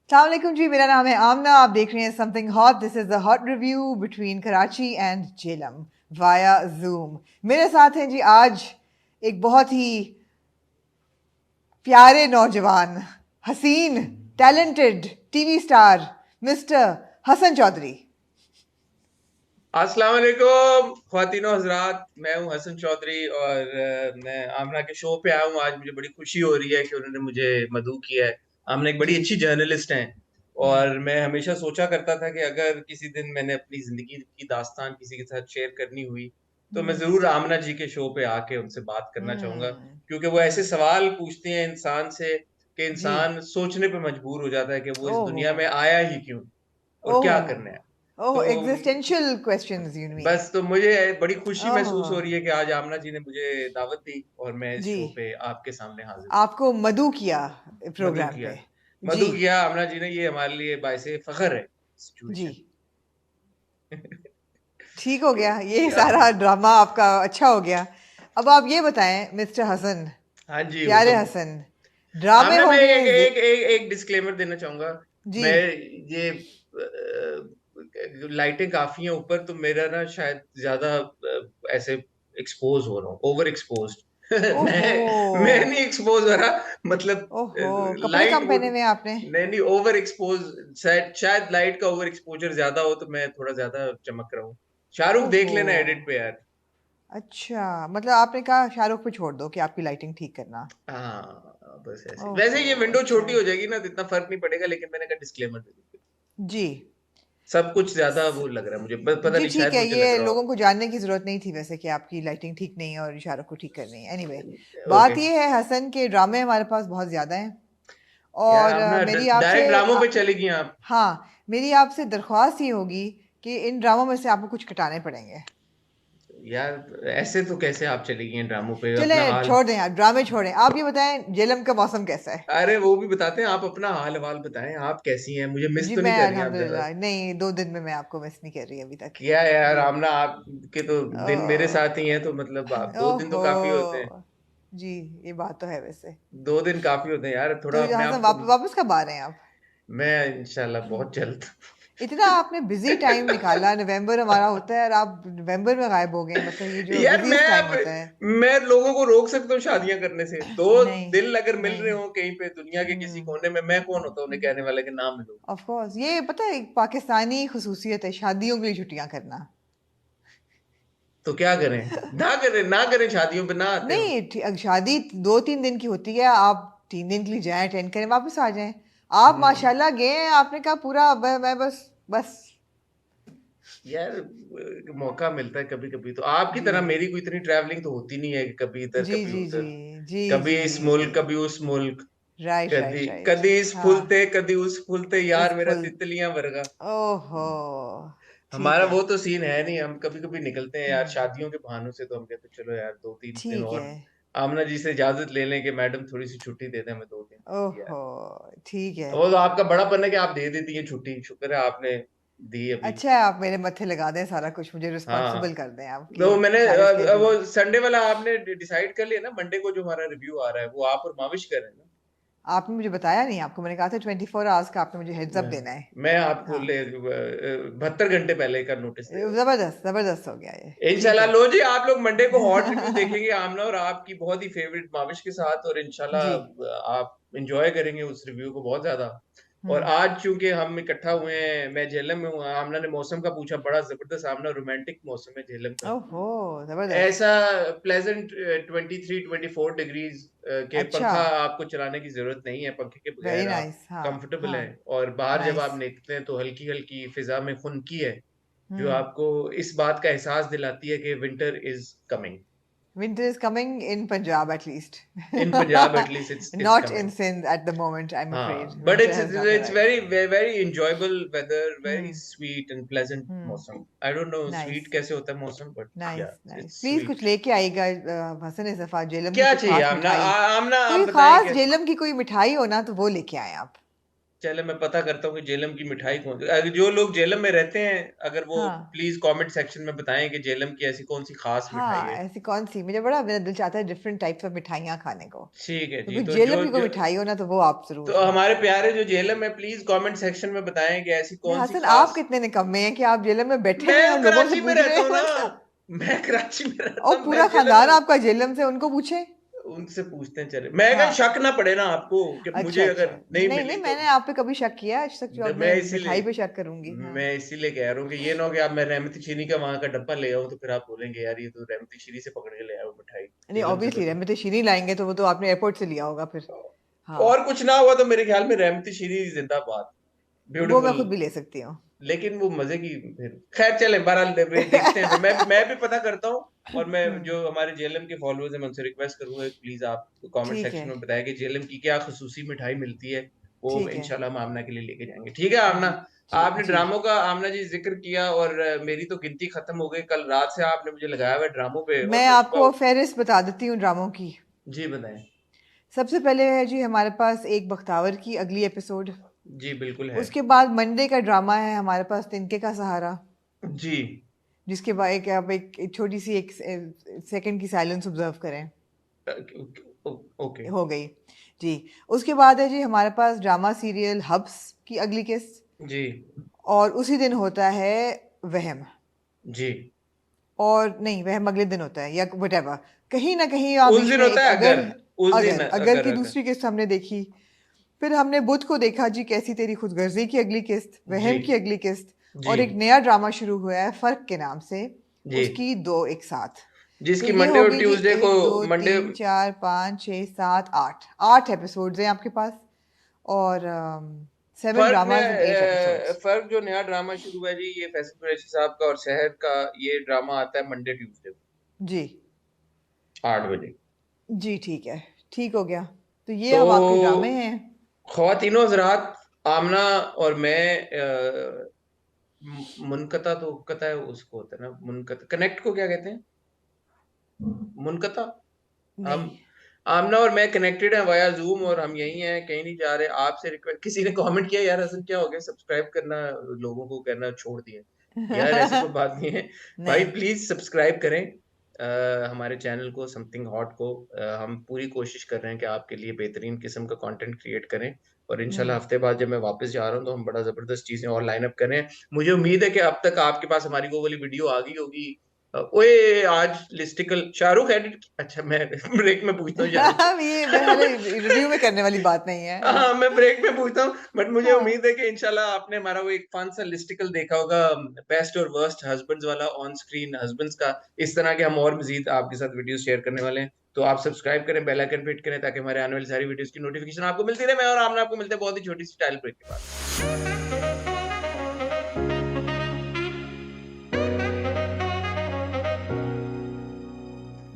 अस्सलाम वालेकुम जी, मेरा नाम है आमना। आप देख रहे हैं something hot. This is the hot review between Karachi and Jhelum via zoom. मेरे साथ हैं जी आज एक बहुत ही प्यारे नौजवान, हसीन, talented TV star mister Hasan Chaudhry. अस्सलाम वालेकुम ख्वातीनो हजरात, मैं हूं हसन चौधरी और मैं आमना के शो पे आया हूं। आज मुझे बड़ी खुशी हो रही है कि उन्होंने मुझे मदऊ किया है। आमना एक जी। बड़ी अच्छी जर्नलिस्ट हैं हम्म। और मैं हमेशा सोचा करता था कि अगर किसी दिन मैंने अपनी जिंदगी की दास्तान किसी के साथ शेयर करनी हुई तो मैं हम्म। जरूर आमना जी के शो पे आके उनसे बात करना चाहूंगा, क्योंकि वो ऐसे हम्म। सवाल पूछती हैं इंसान से कि जी। इंसान सोचने पे मजबूर हो जाता है कि वो इस ओहो। दुनिया में आया ही क्यों और क्या ओहो। करना है। ओह, तो एग्जिस्टेंशियल क्वेश्चंस यू मीन। बस तो मुझे बड़ी खुशी ओहो। महसूस हो रही है कि आज आमना जी ने मुझे दावत दी और मैं इस जी। शो पे आपके सामने हाजिर हूँ। आपको मदऊ किया मधु प्रोग्राम किया, पे। जी। मधु किया आमना जी ने, ये हमारे लिए बायसे फख्र है जी। सिचुएशन। ठीक हो गया, ये या सारा ड्रामा आपका अच्छा हो गया। अब आप ये बताएं मिस्टर हसन, हाँ जी, प्यारे हुक्म। हसन, ड्रामे आमना हो मैं गए एक डिस्क्लेमर देना चाहूंगा। जी। मैं ये लाइटें काफी हैं ऊपर, तो मेरा ना शायद ज्यादा ऐसे एक्सपोज हो रहा हूँ, ओवर एक्सपोज। ओहो। मैं नहीं एक्सपोज हो रहा, ओहो, मतलब कपड़े लाइट कम वुड। पहने हुए हैं आपने। नहीं नहीं, ओवर एक्सपोज। शायद लाइट का ओवर एक्सपोजर ज्यादा हो तो मैं थोड़ा ज्यादा चमक रहा हूँ। शाहरुख देख ओहो। लेना एडिट पे यार। अच्छा, मतलब आपने कहा शाहरुख पे छोड़ दो कि आपकी लाइटिंग ठीक करना। हाँ बस ऐसे, वैसे ओहो। ये विंडो अच्छा। छोटी हो जाएगी ना तो इतना फर्क नहीं पड़ेगा, लेकिन मैंने कहा डिस्क्लेमर दे दूं। जी। सब कुछ ज्यादा वो लग रहा है मुझे, पता जी नहीं, ठीक शायद है, मुझे लग ये रहा हो। लोगों को जानने की जरूरत नहीं थी वैसे कि आपकी लाइटिंग ठीक नहीं है और शाहरुख को ठीक करनी है। Anyway, okay. बात ये है हसन के ड्रामे हमारे पास बहुत ज्यादा हैं यार और आप ना मेरी डायरेक्ट आपसे ड्रामों पे चले गई आप। हाँ, मेरी आपसे दरख्वास्त ये होगी कि इन ड्रामों में से आपको कुछ कटाने पड़ेंगे। यार ऐसे तो कैसे आप चली गई हैं ड्रामों पे, चले, अपना हाल। छोड़ दें, आप ड्रामे छोड़ें। आप ये बताएं जेलम का मौसम कैसा है। अरे वो भी बताते हैं, आप अपना हाल हवाल बताएं, आप कैसी हैं, मुझे मिस जी तो मैं नहीं कर रही हैं आप जरा। अल्हम्दुलिल्लाह, नहीं 2 दिन में मैं आपको मिस नहीं कर रही अभी तक। क्या है यार जी। आमना, आपके तो दिन मेरे ओ, साथ ही हैं, तो मतलब आप 2 दिन तो ओहो। काफी होते हैं। जी, ये बात तो है वैसे। 2 दिन काफी होते हैं यार, तो थोड़ा अपने हसन आप को। वापस कब आ रहे हैं आप। मैं इंशाल्लाह बहुत जल्द। इतना आपने बिजी टाइम निकाला, नवंबर हमारा होता है और आप नवंबर में गायब हो गए, मतलब ये जो यार बिजीस्ट टाइम होता है। मैं लोगों को रोक सकता हूँ शादियां करने से? दो नहीं। दिल अगर मिल रहे नहीं। हो कहीं पे दुनिया के किसी कोने में, मैं कौन होता हूँ उन्हें कहने वाले के नाम मिलूं? ऑफ कोर्स, ये पता है एक पाकिस्तानी खुसूसियत है शादियों के लिए छुट्टियां करना। तो क्या करें? ना करें, ना करें, शादियों पे ना आते हो? नहीं, शादी 2-3 दिन की होती है, आप 3 दिन के लिए जाएं, अटेंड करें, वापस आ जाएं। आप हम्म। माशाल्लाह गए हैं, आपने कहा पूरा मैं बस बस। यार मौका मिलता है कभी कभी, तो आपकी जी। तरह मेरी कोई इतनी ट्रैवलिंग तो होती नहीं है कि कभी इधर जी। कभी जी। जी। उधर, जी। कभी जी। इस जी। मुल्क कभी उस मुल्क। राइट कदी राइट राइट। कदी इस हाँ। फुलते कदी उस फुलते, उस यार मेरा फुल। तितलियां वर्गा। ओहो। ठीक हमारा है। वो तो सीन है नहीं, हम कभी कभी निकलते हैं यार हम्म। शादियों के बहानों से, तो हम कहते हैं चलो यार 2-3 दिन ठीक है। और आमना जी से इजाजत ले लें कि मैडम थोड़ी सी छुट्टी दे दें हमें 2 दिन यार। ओहो। ठीक है। वो तो आपका बड़ापन है कि आप दे देती हैं छुट्टी, शुक्र है आपने दी अभी। अच्छा है, आप मेरे मत्थे लगा दें सारा कुछ, मुझे हाँ, रिस्पॉन्सिबल कर दें आपकी तो मैंने सारे वो स्केड्यूल। संडे वाला आपने डिसाइड कर लिया ना, मंडे को जो हमारा रिव्यू आ रहा है वो आप और माविश कर रहे हैं आपने मुझे बताया नहीं, आपको मैंने कहा था 24 आवर्स का आपने मुझे हेड्स अप ना? देना है। मैं आपको हाँ। 72 घंटे पहले का नोटिस दे रहा हूँ। जबरदस्त जबरदस्त हो गया ये। ठीक इंशाल्लाह है। लो जी, आप लोग मंडे को हॉट रिव्यू देखेंगे आमना और आपकी बहुत ही फेवरेट माविश के साथ, और जी। इंशाल्लाह आप इंजॉय करेंगे उस रिव्यू को बहुत ज्यादा। और हम्म। आज चूंकि हम इकट्ठा हुए हैं, मैं झेलम में हूँ, आमना ने मौसम का पूछा, बड़ा जबरदस्त आमना रोमांटिक मौसम है झेलम का। ओहो। जबरदस्त। ऐसा प्लेजेंट 23-24 डिग्रीज के अच्छा। पंखा आपको चलाने की जरूरत नहीं है, पंखे के वेरी बगैर आप नाइस। हाँ। कंफर्टेबल हाँ। है। और बाहर जब नाइस। आप निकलते हैं तो हल्की हल्की फिजा में खुनकी है, जो हम्म। आपको इस बात का एहसास दिलाती है कि winter is coming. Winter is coming in Punjab at least. In Punjab at least it's Not in coming. Sindh at the moment, I'm afraid. हाँ but Winter it's has not it's arrived. Very very enjoyable weather, very Hmm. Sweet and pleasant Hmm. मौसम। I don't know Nice. Sweet कैसे होता है मौसम, but या Nice. Nice. It's please कुछ sweet. लेके आइएगा हसन इस दफा, जेलम की क्या कोई चाहिए खास आमना? मिठाई। आमना आप कोई बताएं खास क्या? जेलम की कोई मिठाई हो ना तो वो लेके आए आप। चले मैं पता करता हूँ कि जेलम की मिठाई कौन सी, अगर जो लोग जेलम में रहते हैं अगर वो हाँ प्लीज कमेंट सेक्शन में बताएं कि जेलम की ऐसी कौन सी खास मिठाई हाँ, है। ऐसी कौन सी, मुझे बड़ा मेरा दिल चाहता है डिफरेंट टाइप्स ऑफ मिठाइयाँ खाने को। ठीक है तो जी, कोई तो जेलम की कोई मिठाई हो ना तो वो आप तो जरूर। हमारे प्यारे जो जेलम है प्लीज कमेंट सेक्शन में बताएं कि ऐसी नहीं कौन सी हसन, आप खास। कितने निकम्मे हैं कि आप जेलम में बैठे हुए हैं मैं और लोगों से कराची में पूछ रहे रहता हैं हूँ ना, मतलब। मैं कराची में रहता और हूँ, पूरा मैं जेलम खानदान में। आपका जेलम से, उनको पूछे। उनसे पूछते हैं चले, मैं कहीं हाँ शक ना पड़े ना आपको कि अच्छा मुझे अच्छा, अगर नहीं नहीं नहीं, मिली तो। मैंने आप पे कभी शक किया आज तक, जो अब मैं मैं इसीलिए मिठाई पे शक करूंगी। हाँ मैं इसीलिए कह रहा हूँ कि ये ना हो कि आप मैं रहमती चीनी का वहां का डब्बा ले आऊं तो फिर आप बोलेंगे यार ये तो रहमती चीनी से पकड़ के ले आया वो मिठाई, नहीं, जेलम से तो ऑब्वियसली नहीं। रहमत शीरी लाएंगे तो वो तो आपने एयरपोर्ट से लिया होगा फिर। हाँ और कुछ ना हुआ तो मेरे ख्याल में रहमती चीनी जिंदाबाद, वो मैं ब्यूटीफुल। खुद भी ले सकती हूँ। लेकिन वो मजे की, फिर खैर चले बहरहाल देखते हैं, फिर मैं भी पता करता हूँ। और मैं हम्म, जो हमारे जेएलएम के फॉलोअर्स हैं मैं उनसे रिक्वेस्ट करूंगा प्लीज आप कमेंट ठीक है सेक्शन में बताएं कि जेएलएम की क्या खसूसी मिठाई मिलती है, वो ठीक है इंशाल्लाह हम आमना के लिए लेके जाएंगे। ठीक है आमना। जी जी आपने जी। ड्रामों का आमना जी जिक्र किया और मेरी तो गिनती खत्म हो गई, कल रात से आपने मुझे लगाया हुआ है ड्रामों पे और मैं मैं आपको सुबह। फेहरिस्त बता देती हूँ ड्रामों की। जी बताएं। सबसे पहले है जी हमारे पास एक बख्तावर की अगली एपिसोड। जी बिल्कुल है। उसके बाद मंडे का ड्रामा है हमारे पास तिनके का सहारा, जी जिसके बाद एक आप एक छोटी सी एक सेकंड की साइलेंस ऑब्जर्व करें। ओके। हो गई जी। उसके बाद है जी हमारे पास ड्रामा सीरियल हब्स की अगली किस्त। जी और उसी दिन होता है वहम। जी और नहीं, वहम अगले दिन होता है या वटेवर, कहीं ना कहीं आप उस बीच दिन में होता एक है अगर, अगर, उस दिन अगर अगर अगर की अगर। दूसरी किस्त हमने देखी। फिर हमने बुध को देखा जी कैसी तेरी खुदगर्जी की अगली किस्त, जी वहम की अगली किस्त। जी और एक नया ड्रामा शुरू हुआ है फर्क के नाम से, जी उसकी दो एक साथ। तो जिसकी ये मंडे हो और गई जी ट्यूसडे को, एक दो मंडे। तीन चार पाँच छः सात आठ, आठ एपिसोड्स हैं आपके पास। और 7 फर्क ने ड्रामाज एंड 8 एपिसोड्स। फर्क जो नया ड्रामा शुरू हुआ है जी, ये फैसल कुरैशी साहब का और शहर का, ये ड्रामा आता है मंडे ट्यूसडे को जी 8 बजे। जी ठीक है, ठीक हो गया। तो ये तो अब आपके ड्रामे हैं। ख्वातीनो हजरात, आमना और मैं मुनकता तो कता है उसको होता है ना, मुनकता कनेक्ट को क्या कहते हैं, मुनकता। हम नहीं आमना और मैं कनेक्टेड हैं वाया जूम और हम यही हैं, कहीं नहीं जा रहे। आपसे रिक्वेस्ट, किसी ने कमेंट किया यार हसन क्या हो गया सब्सक्राइब करना लोगों को करना छोड़ दिए। यार ऐसी कोई बात नहीं है भाई, नहीं प्लीज सब्सक्राइब करें हमारे चैनल को, समथिंग हॉट को। हम पूरी कोशिश कर रहे हैं कि आपके लिए बेहतरीन किस्म का कंटेंट क्रिएट करें। और इंशाल्लाह हम्म हफ्ते बाद जब मैं वापस जा रहा हूँ तो हम बड़ा जबरदस्त चीजें और लाइन अप करें। मुझे उम्मीद है कि अब तक आपके पास हमारी वो वाली वीडियो आ गई होगी। ओए आज लिस्टिकल शाहरुख एडिट, अच्छा मैं ब्रेक में पूछता हूँ शाहरुख से। अब ये मेरे रिव्यू में करने वाली बात नहीं है। हाँ मैं ब्रेक में पूछता हूँ, बट मुझे हाँ उम्मीद है कि इंशाल्लाह आपने हमारा वो एक फन सा लिस्टिकल देखा होगा, बेस्ट और वर्स्ट हस्बैंड्स वाला, ऑन स्क्रीन हस्बैंड्स का। इस तरह के हम और मजीद आपके साथ वीडियो शेयर करने वाले हैं, तो आप सब्सक्राइब करें, बेल आइकन पे हिट करें ताकि हमारे आने वाली सारी वीडियोस की नोटिफिकेशन आपको मिलती रहे। मैं और आमना आपको मिलते हैं बहुत ही छोटी सी टाइल ब्रेक के बाद।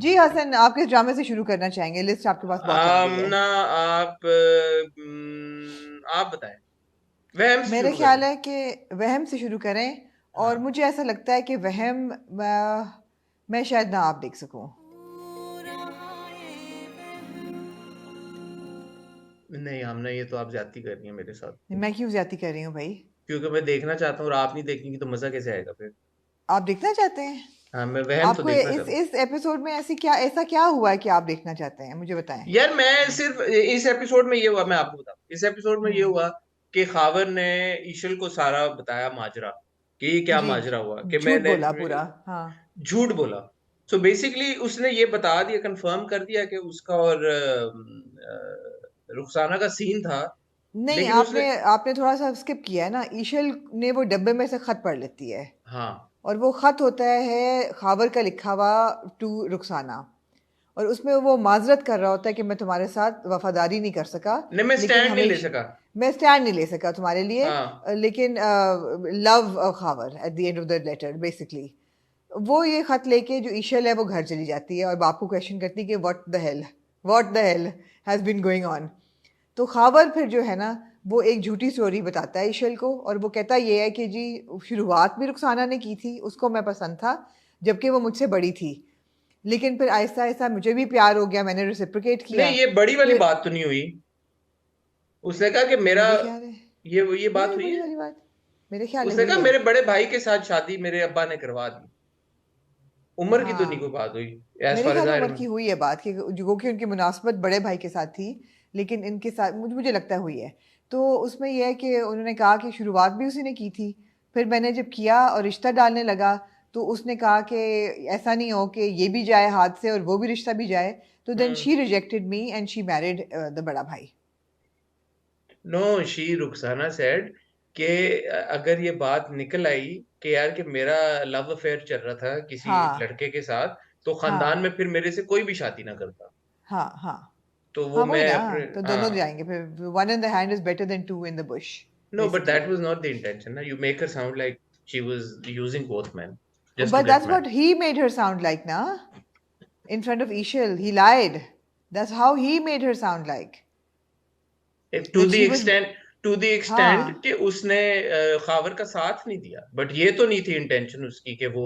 जी हसन, आप किस ड्रामे से शुरू करना चाहेंगे? लिस्ट आपके पास बहुत लंबी है। आमना आप बताएं, वहम से मेरे शुरू करें। ख्याल है कि वहम से शुरू करें। और हाँ मुझे ऐसा लगता है कि वहम मैं शायद ना आप देख सकूं। नहीं आमना ये तो आप ज्यादती कर रही हैं मेरे साथ, मैं क्यों ज्यादती कर रही हूँ भाई? क्योंकि मैं देखना चाहता हूँ और आप नहीं देखेंगी तो मजा कैसे आएगा फिर। आप देखना चाहते हैं? हाँ मैं वहम तो आपको देखना चाहता हूँ। इस एपिसोड में ऐसा क्या हुआ है कि आप देखना चाहते हैं, मुझे बताएं। यार मैं सिर्फ इस एपिसोड में ये हुआ, मैं आपको बताऊं, इस एपिसोड में ये हम्म हुआ कि खावर ने ईशल को सारा बताया माजरा, कि ये क्या जी, माजरा हुआ कि झूठ मैंने बोला पूरा। हाँ झूठ बोला। सो बेसिकली उसने ये बता दिया, कंफर्म कर दिया कि उसका और रुखसाना का सीन था। नहीं, लेकिन उसने, आपने आपने थोड़ा सा स्किप किया है ना। ईशल ने वो डब्बे में से खत पढ़ लेती है। हाँ और वो खत होता है खावर का लिखा हुआ टू रुखसाना। और उसमें वो माजरत कर रहा होता है कि मैं तुम्हारे साथ वफादारी नहीं कर सका। नहीं मैं लेकिन स्टैंड नहीं ले हमेशा सका। मैं स्टैंड नहीं ले सका तुम्हारे लिए। हाँ लेकिन love Khawar at the end of the letter basically. वो ये खत लेके जो ईशल है वो घर चली जाती है और बाप को क्वेश्चन करती है कि what the hell has been going on. तो खावर फिर जो है ना, वो एक झूठी स्टोरी बताता है ईशल को। और वो कहता ये है कि जी शुरुआत भी रुखसाना ने की थी, उसको मैं पसंद था जबकि वो मुझसे बड़ी थी। लेकिन फिर आहिस्ता आहिस्ता मुझे भी प्यार हो गया, मैंने रेसिप्रोकेट किया। नहीं ये बड़ी वाली फिर बात तो नहीं हुई। उसने कहा कि मेरा मेरे ख्याल है ये बात हुई बड़ी है? वाली बात मेरे ख्याल उसने हुई कहा है। मेरे बड़े भाई के साथ शादी मेरे अब्बा ने करवा दी। उम्र की तो नहीं कोई हाँ, बात हुई, एज मेरे फार एज ख्याल में आई उम्र की रिमेम्बर। हुई है बात कि जो कि उनकी मुनासबत बड़े भाई के साथ थी, लेकिन इनके साथ मुझे लगता है हुई है। तो उसमें यह है कि उन्होंने कहा कि शुरुआत भी उसी ने की थी, फिर मैंने जब किया और रिश्ता डालने लगा तो उसने कहा कि ऐसा नहीं हो कि ये भी जाए हाथ से और वो भी रिश्ता भी जाए, तो then hmm. She rejected me and she married the बड़ा भाई। नो, शी रुखसाना सेड कि अगर ये बात निकल आई कि यार कि मेरा लव अफेयर चल रहा था किसी हाँ लड़के के साथ, तो खानदान हाँ में फिर मेरे से कोई भी शादी ना करता। हाँ हाँ तो वो हाँ, वही मैं ना। अपने, तो दोनों हाँ। जाएंगे फिर, one in the hand is better than two in the bush, no, but basically. That was not the intention ना, you make her sound like she was using both men just to But get that's what men. he made her sound like, na? In front of Ishil, he lied. That's how he made her sound like. To That the she was, extent, to the extent हाँ। कि उसने खावर का साथ नहीं दिया, but ये तो नहीं थी इंटेंशन उसकी कि वो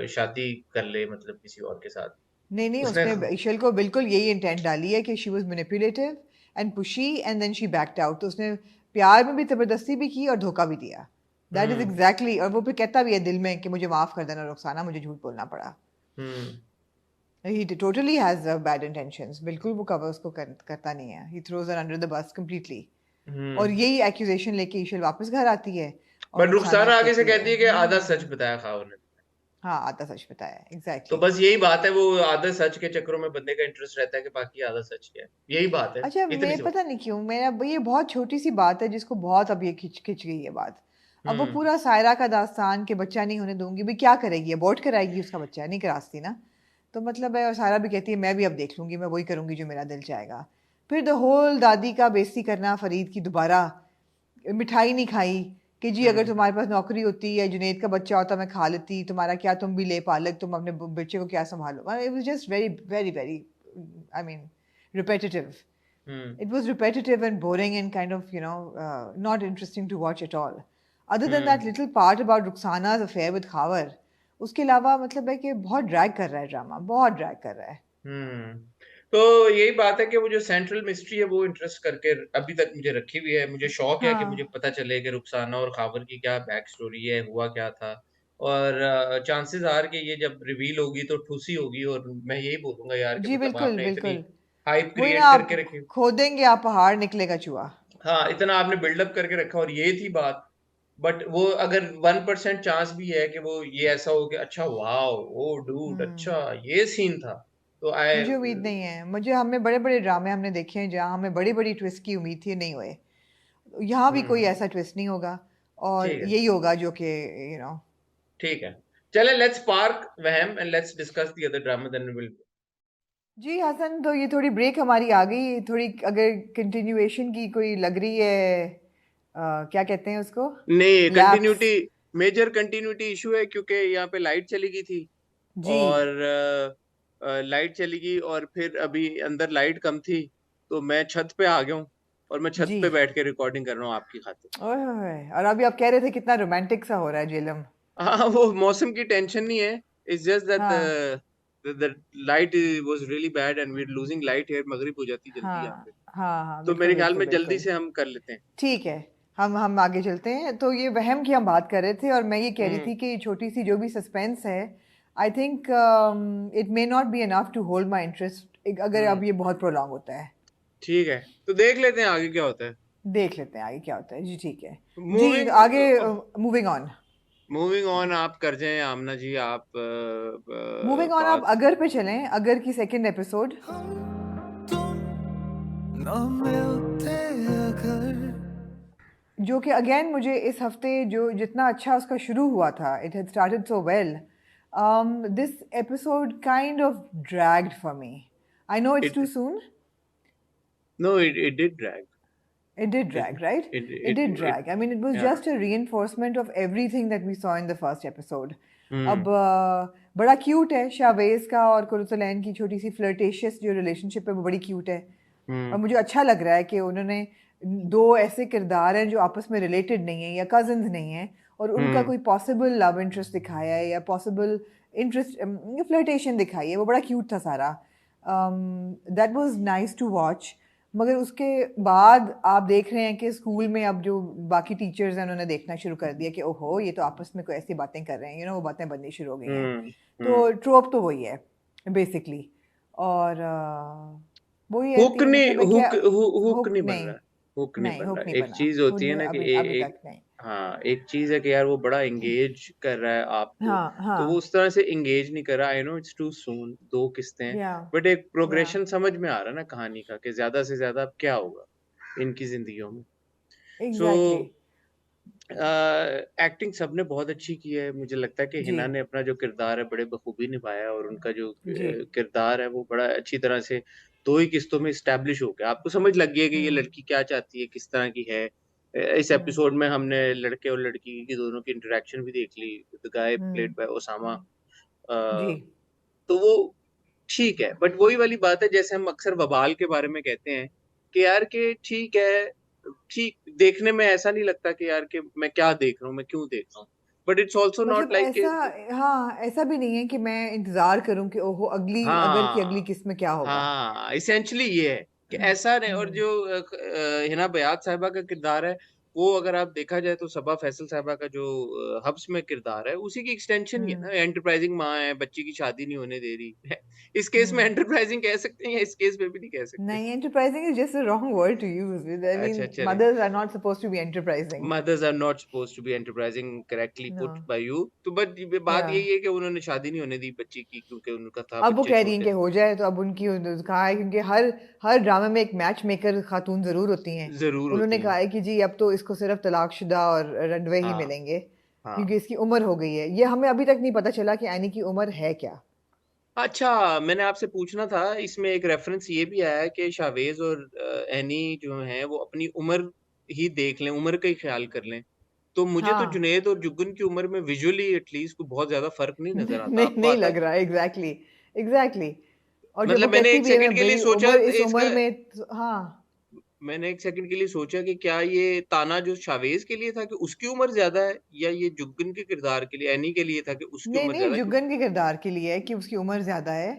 शादी कर ले मतलब किसी और के साथ। नहीं नहीं, उसने उसने इशल को बिल्कुल यही इंटेंट डाली है कि she was manipulative and pushy and then she backed out. तो उसने प्यार में भी जबरदस्ती भी की और धोखा भी दिया। That is hmm. एग्जैक्टली। और वो फिर कहता भी है दिल में कि मुझे माफ कर देना रुखसाना, मुझे झूठ बोलना पड़ा। हम्म। ही टोटली हैज बैड इंटेंशंस, बिल्कुल वो कवर उसको करता नहीं है। He throws her under the bus completely. और हम्म। यही एक्यूजेशन लेके ईशल वापस घर आती है और बट रुखसाना रुखसाना आगे से कहती है कहती है कि आधा सच बताया खावर ने। हाँ आधा सच बताया, तो एग्जैक्टली। बस यही बात है, वो आधा सच के चक्करों में बंदे का इंटरेस्ट रहता है कि बाकी आधा सच क्या है, यही बात है। अच्छा, इतनी मैं सी बात। पता नहीं क्यों मेरा ये बहुत छोटी सी बात है जिसको बहुत अब ये खिंच खिंच गई है बात। अब वो हम्म। पूरा सायरा का दास्तान के बच्चा नहीं होने दूंगी भी, क्या करेगी? अबॉर्ट कराएगी उसका बच्चा? नहीं कराती ना। तो मतलब है, और सायरा भी कहती है मैं भी अब देख लूंगी, मैं वही करूंगी जो मेरा दिल चाहेगा। फिर द होल दादी का बेइज्जती करना फरीद की दोबारा, मिठाई नहीं खाई कि जी अगर हम्म। तुम्हारे पास नौकरी होती या जुनेद का बच्चा होता मैं खा लेती, तुम्हारा क्या, तुम भी ले पालक, तुम अपने बच्चे को क्या संभालो। It was just very very very, I mean, repetitive. Hmm. It was repetitive and boring and kind of, not interesting to watch at all. Other than that hmm. little part about Ruxana's affair with Khawar, उसके अलावा मतलब है कि बहुत drag कर रहा है drama, बहुत ड्रैग कर रहा है। हम्म। तो यही बात है कि वो जो सेंट्रल मिस्ट्री है वो इंटरेस्ट करके अभी तक मुझे रखी हुई है। मुझे शौक है कि मुझे हाँ पता चले कि रुखसाना और खावर की क्या बैक स्टोरी है, हुआ क्या था। और चांसेस आर कि ये जब रिवील होगी तो ठूसी होगी, और मैं यही बोलूंगा यार कि जी मतलब बिल्कुल आपने इतनी बिल्कुल। हाइप वही ना, क्रिएट आप करके रखी। खोदेंगे आप पहाड़ निकलेगा चूहा। हाँ, इतना आपने बिल्डअप करके रखा और ये थी बात। बट वो अगर 1% चांस भी है कि वो ये ऐसा हो कि अच्छा वाओ ओ डूड अच्छा हम्म। ये सीन था, तो आई। मुझे उम्मीद नहीं है। मुझे, हमें बड़े बड़े ड्रामे हमने देखे हैं जहाँ हमें बड़ी बड़ी ट्विस्ट की उम्मीद थी, नहीं हुए। यहाँ भी कोई हम्म। ऐसा ट्विस्ट नहीं होगा और ठीक है। यही होगा जो कि, यू नो। ठीक है। चले, let's park them and let's discuss the other drama, then we will. जी हसन, तो ये थोड़ी ब्रेक हमारी आ गई थोड़ी, अगर कंटिन्यूएशन की कोई लग रही है, क्या कहते हैं उसको, नहीं, lapse. Continuity, major continuity issue है क्योंकि यहाँ पे लाइट चली गई थी। जी और लाइट चली गई और फिर अभी अंदर लाइट कम थी, तो मैं छत पे आ गया हूँ और मैं छत जी। पे बैठ के रिकॉर्डिंग कर रहा हूँ आपकी खातिर। ओए होए, और अभी आप कह रहे थे कितना रोमांटिक सा हो रहा है जेलम। हाँ, वो मौसम की टेंशन नहीं है। इट्स जस्ट दैट हाँ the light was really bad and we are losing light here, मगरिब हो जाती जल्दी यहाँ पे। हाँ हाँ हाँ, तो बिल्कुल मेरे ख्याल बिल्कुल में जल्दी बिल्कुल। से हम कर लेते हैं। ठीक है, हम आगे चलते हैं। तो ये वहम की हम बात कर रहे थे और मैं ये कह रही हम्म। थी कि ये छोटी सी जो भी सस्पेंस है, I think it may not be enough to hold my interest अगर हम्म। अब ये बहुत प्रोलॉन्ग होता है। ठीक है, तो देख लेते हैं आगे क्या होता है। देख लेते हैं आगे क्या होता है। जी ठीक है। जी मूविंग आगे, मूविंग ऑन। मूविंग ऑन आप कर जाएं आमना जी, आप मूविंग ऑन, आप बात। अगर पे चलें, अगर की सेकंड एपिसोड, तुम न मिलते अगर। जो कि अगेन मुझे इस हफ्ते जो जितना अच्छा उसका शुरू हुआ था, it had started so well, this episode kind of dragged for me. I know it's it too soon. No, it did drag. It did it drag, right? It it did it drag. I mean, it was या। just a reinforcement of everything that we saw in the first episode. अब हम्म। बड़ा cute है Chavez का और कुरुतलैन की छोटी सी flirtatious जो relationship है वो बड़ी क्यूट है। और हम्म। मुझे अच्छा लग रहा है कि उन्होंने दो ऐसे किरदार हैं जो आपस में रिलेटेड नहीं है या कजन्स नहीं हैं, और उनका हम्म। कोई पॉसिबल लव इंटरेस्ट दिखाया है या पॉसिबल इंटरेस्ट, फ्लर्टेशन दिखाई है। वो बड़ा क्यूट था सारा। That was nice to watch. मगर उसके बाद आप देख रहे हैं कि स्कूल में अब जो बाकी टीचर्स हैं उन्होंने देखना शुरू कर दिया कि ओहो ये तो आपस में कोई ऐसी बातें कर रहे हैं, वो बातें बननी शुरू हो गई हैं। तो ट्रोप तो वही है बेसिकली। और वही है हुक नहीं, मतलब क्या, हुक हुक नहीं बन नहीं, रहा, हुक नहीं नहीं बन हुक रहा। नहीं एक बना चीज होती है खुद ना कि अभी अभी एक, तक नहीं। हाँ एक चीज है कि यार वो बड़ा एंगेज कर रहा है आपको, हाँ तो वो हाँ उस तरह से एंगेज नहीं कर रहा। आई नो इट्स टू सून, 2 किस्तें हैं, या बट एक या प्रोग्रेशन समझ में आ रहा है ना कहानी का कि ज्यादा से ज्यादा अब क्या होगा इनकी जिंदगियों में। सो एग्जैक्टली एक्टिंग सबने बहुत अच्छी की है। मुझे लगता है कि जी हिना ने अपना जो किरदार है बड़े बखूबी निभाया, और उनका जो जी किरदार है वो बड़ा अच्छी तरह से 2 ही किस्तों में स्टैब्लिश हो गया। आपको समझ लग गई है कि ये हम्म लड़की क्या चाहती है, किस तरह की है। इस हम्म एपिसोड में हमने लड़के और लड़की की दोनों की इंटरेक्शन भी देख ली। The guy hmm played by Osama, जी तो वो ठीक है। बट वही वाली बात है, जैसे हम अक्सर बवाल के बारे में कहते हैं कि यार कि ठीक है, ठीक देखने में ऐसा नहीं लगता कि यार कि मैं क्या देख रहा हूँ, मैं क्यों देख रहा हूँ। बट इट्स ऑल्सो मतलब नॉट लाइक ऐसा, हाँ ऐसा भी नहीं है कि मैं इंतजार करूं कि ओहो अगली अगर की अगली हाँ किस्त में क्या होगा। हाँ, इसेंशली ये है कि ऐसा नहीं। और हम्म जो हिना बयात साहिबा का किरदार है, वो अगर आप देखा जाए तो सबा फैसल साहिबा का जो हब्स में किरदार है, उसी की एक्सटेंशन ही है ना। हम्म एंटरप्राइजिंग माँ है, बच्ची की शादी नहीं होने दे रही है। इस केस में हम्म एंटरप्राइजिंग कह सकते हैं, या इस केस में भी नहीं कह सकते। नहीं, enterprising is just a wrong word to use. I अच्छा mean, चले, mothers are not supposed to be enterprising. mothers are not supposed to be enterprising, correctly put No. by you। तो बट बात Yeah. यही है कि उन्होंने शादी नहीं होने दी बच्ची की, क्योंकि उनका था अब वो बच्चे कह रही हैं छोटे कि थे। हो जाए, तो अब उनकी कहा है क्योंकि हर हर ड्रामे में एक मैच मेकर खातून जरूर होती हैं। जरूर उन्होंने होती कहा हैं। है कि जी अब तो इसको सिर्फ तलाकशुदा और रंडवे ही हाँ मिलेंगे हाँ। क्योंकि इसकी उम्र हो गई है। ये हमें अभी तक नहीं पता चला कि एनी की उम्र है क्या। अच्छा, मैंने आपसे पूछना था, इसमें एक रेफरेंस ये भी आया है कि शावेज और एनी जो हैं वो अपनी उम्र ही देख लें, उम्र का ही ख्याल कर लें। तो मुझे तो हाँ जुनैद और जुगन की उम्र में विजुअली एटलीस्ट कोई बहुत ज्यादा फर्क नहीं नजर आता। नहीं आपको नहीं आता लग है? रहा, एग्जैक्टली एग्जैक्टली। और जब वो मतलब मैंने कहती एक भी है सेकंड मैं के लिए बड़ी सोचा उम्र इस इसका, उम्र में हाँ मैंने एक सेकंड के लिए सोचा कि क्या ये ताना जो शावेज के लिए था कि उसकी उम्र ज्यादा है, या ये जुगन के किरदार के लिए, एनी के लिए था कि उसकी नहीं उम्र नहीं, ज्यादा है। जुगन के किरदार के लिए है कि उसकी उम्र ज्यादा है।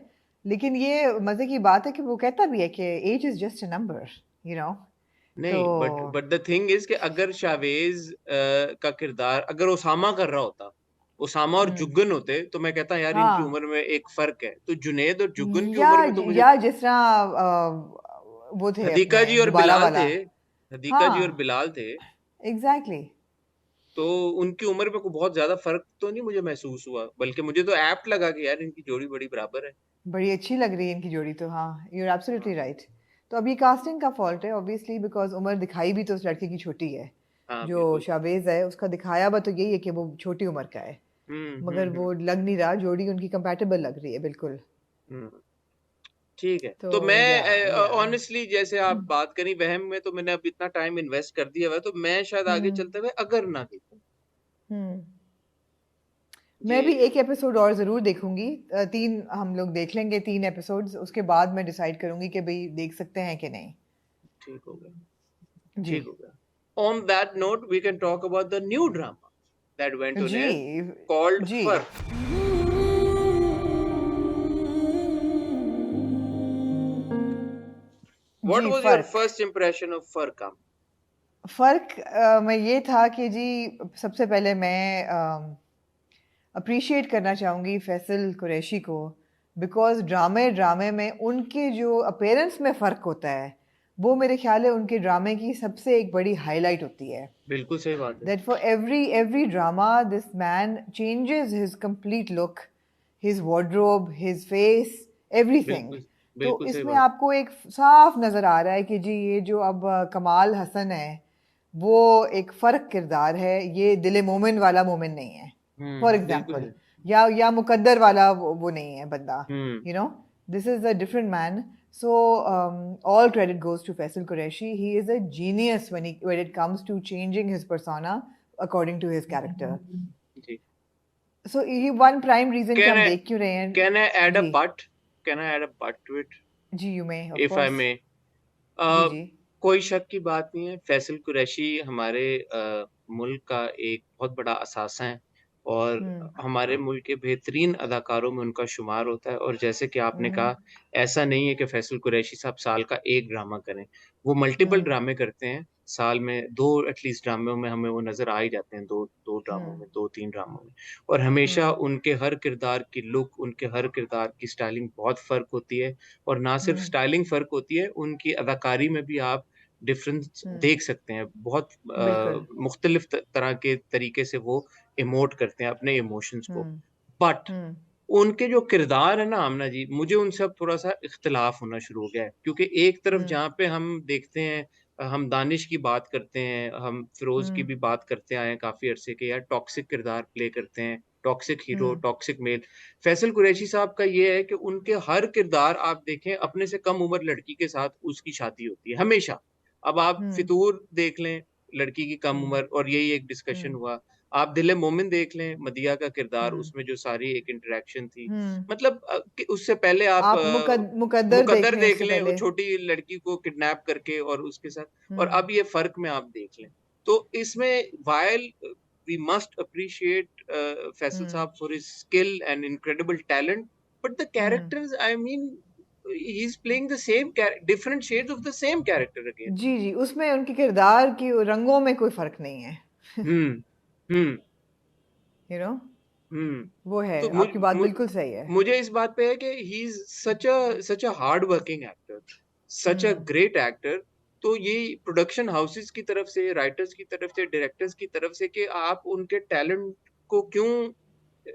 लेकिन ये मजे की बात है कि वो कहता भी है कि age is just a number, you know. तो नहीं, बट द थिंग इज कि अगर शावेज का किरदार अगर ओसामा कर रहा होता, ओसामा और हम्म जुगन होते, तो मैं कहता यार इनकी हाँ, उम्र में एक फर्क है। तो जुनेद और जुगन की या उम्र में तो मुझे, या जिस तरह वो थे हदीका अपने जी और दोबारा बिलाल थे, वाला। हदीका जी और हाँ बिलाल थे, एग्जैक्टली। तो उनकी उम्र में कोई बहुत ज्यादा फर्क तो नहीं मुझे महसूस हुआ, बल्कि मुझे तो एप्ट लगा कि यार इनकी जोड़ी बड़ी बराबर है। बड़ी अच्छी लग रही है इनकी जोड़ी तो, हाँ यू आर एब्सोल्युटली हाँ राइट। तो अब ये कास्टिंग का फॉल्ट है ऑब्वियसली, बिकॉज उम्र दिखाई भी तो उस लड़के की छोटी है। हाँ जो बिल्कुल। शावेज है उसका दिखाया हुआ तो यही है कि वो छोटी उम्र का है, मगर हम्म। वो लग नहीं रहा, जोड़ी उनकी कंपैटिबल लग रही है बिल्कुल। हम्म। ठीक है। तो तो मैं या ऑनेस्टली जैसे आप बात करी वहम में, तो मैंने अब इतना टाइम इन्वेस्ट कर दिया हुआ है, तो मैं शायद आगे हम्म चलते हुए अगर ना देखूं हम्म मैं भी ये। एक एपिसोड और ज़रूर देखूंगी। 3 हम लोग देख लेंगे, 3 एपिसोड्स, उसके बाद मैं डिसाइड करूंगी कि भाई देख सकते हैं कि नहीं। ठीक हो गया, जी ठीक हो गया। On that note, we can talk about the new drama that went on ji air called ji Fark। What ji was your फ़र्क। first impression of Fark? फ़र्क में ये था कि जी सबसे पहले मैं अप्रिशिएट करना चाहूँगी फैसल कुरैशी को, बिकॉज़ ड्रामे ड्रामे में उनके जो अपीयरेंस में फ़र्क होता है, वो मेरे ख्याल है उनके ड्रामे की सबसे एक बड़ी हाइलाइट होती है। बिल्कुल सही बात है। That for every drama this man changes his complete look, his wardrobe, his face, everything। बिल्कुल, तो बिल्कुल सही इसमें बात। आपको एक साफ नज़र आ रहा है कि जी ये जो अब कमाल हसन है वो एक फ़र्क किरदार है, ये दिल मोमिन वाला मोमिन नहीं है फॉर बिल्कुल एग्जाम्पल, सही। या मुकद्दर वाला वो नहीं है बंदा, हम्म। You know. This is a different man. So all credit goes to Faisal Qureshi. He is a genius when it comes to changing his persona according to his character. जी। So ये one prime reason कि Can हम I देख क्यों रहे हैं। can I add a ji but? Can I add a but to it? Ji you may of If I course। may. जी अ, जी कोई शक की बात नहीं है, फैसल कुरैशी हमारे मुल्क का एक बहुत बड़ा असासा है। और हम्म हमारे मुल्क के बेहतरीन अदाकारों में उनका शुमार होता है। और जैसे कि आपने हम्म कहा, ऐसा नहीं है कि फैसल कुरैशी साहब साल का एक ड्रामा करें, वो मल्टीपल हम्म ड्रामे करते हैं। साल में 2 एटलीस्ट ड्रामों में हमें वो नज़र आ ही जाते हैं, 2 ड्रामों हम्म में, 2-3 ड्रामों में। और हमेशा हम्म उनके हर किरदार की लुक, उनके हर किरदार की स्टाइलिंग बहुत फ़र्क होती है। और ना सिर्फ़ हम्म स्टाइलिंग फ़र्क होती है, उनकी अदाकारी में भी आप डिफ़रेंस हम्म देख सकते हैं। बहुत बिल्कुल मुख्तलिफ़ तरह के तरीके से वो इमोट करते हैं अपने इमोशंस को। हम्म बट हम्म उनके जो किरदार है ना आमना जी, मुझे उनसे अब थोड़ा-सा इख्तिलाफ़ होना शुरू हो गया है। क्योंकि एक तरफ हम्म जहाँ पे हम देखते हैं, हम दानिश की बात करते हैं, हम फ़िरोज़ की हम्म भी बात करते आए हैं काफ़ी अरसे के, यार टॉक्सिक किरदार प्ले करते हैं, टॉक्सिक हीरो, हम्म टॉक्सिक मेल। फैसल कुरैशी साहब का ये है कि उनके हर किरदार आप देखें, अपने से कम उम्र लड़की के साथ उसकी शादी होती है, हमेशा। अब आप हम्म फितूर देख लें, लड़की की कम हम्म उम्र, और यही एक डिस्कशन हम्म हुआ। आप दिल-ए-मोमिन देख लें, मदिया का किरदार, हम्म उसमें जो सारी एक इंटरैक्शन थी, हम्म मतलब कि उससे पहले आप आप मुकद्दर देख मुकद्दर लें देख उससे लें, वो पहले छोटी लड़की को किडनैप करके और उसके साथ, और हम्म अब ये फ़र्क में आप देख लें। तो इसमें while we must appreciate Faisal hmm sahab for his skill and incredible talent, but the hmm characters, I mean, he is playing the same different shades of the same character again. जी जी उसमें उनके किरदार की रंगों में कोई फर्क नहीं है हुँ, हुँ, यू नो हुँ। वो है तो मुझ आपकी बात मुझ बिल्कुल सही है मुझे इस बात पे है कि ही is such a hard working actor, such a hmm great actor. तो ये प्रोडक्शन हाउसेज़ की तरफ से, राइटर्स की तरफ से, डायरेक्टर्स की तरफ से, कि आप उनके टैलेंट को क्यों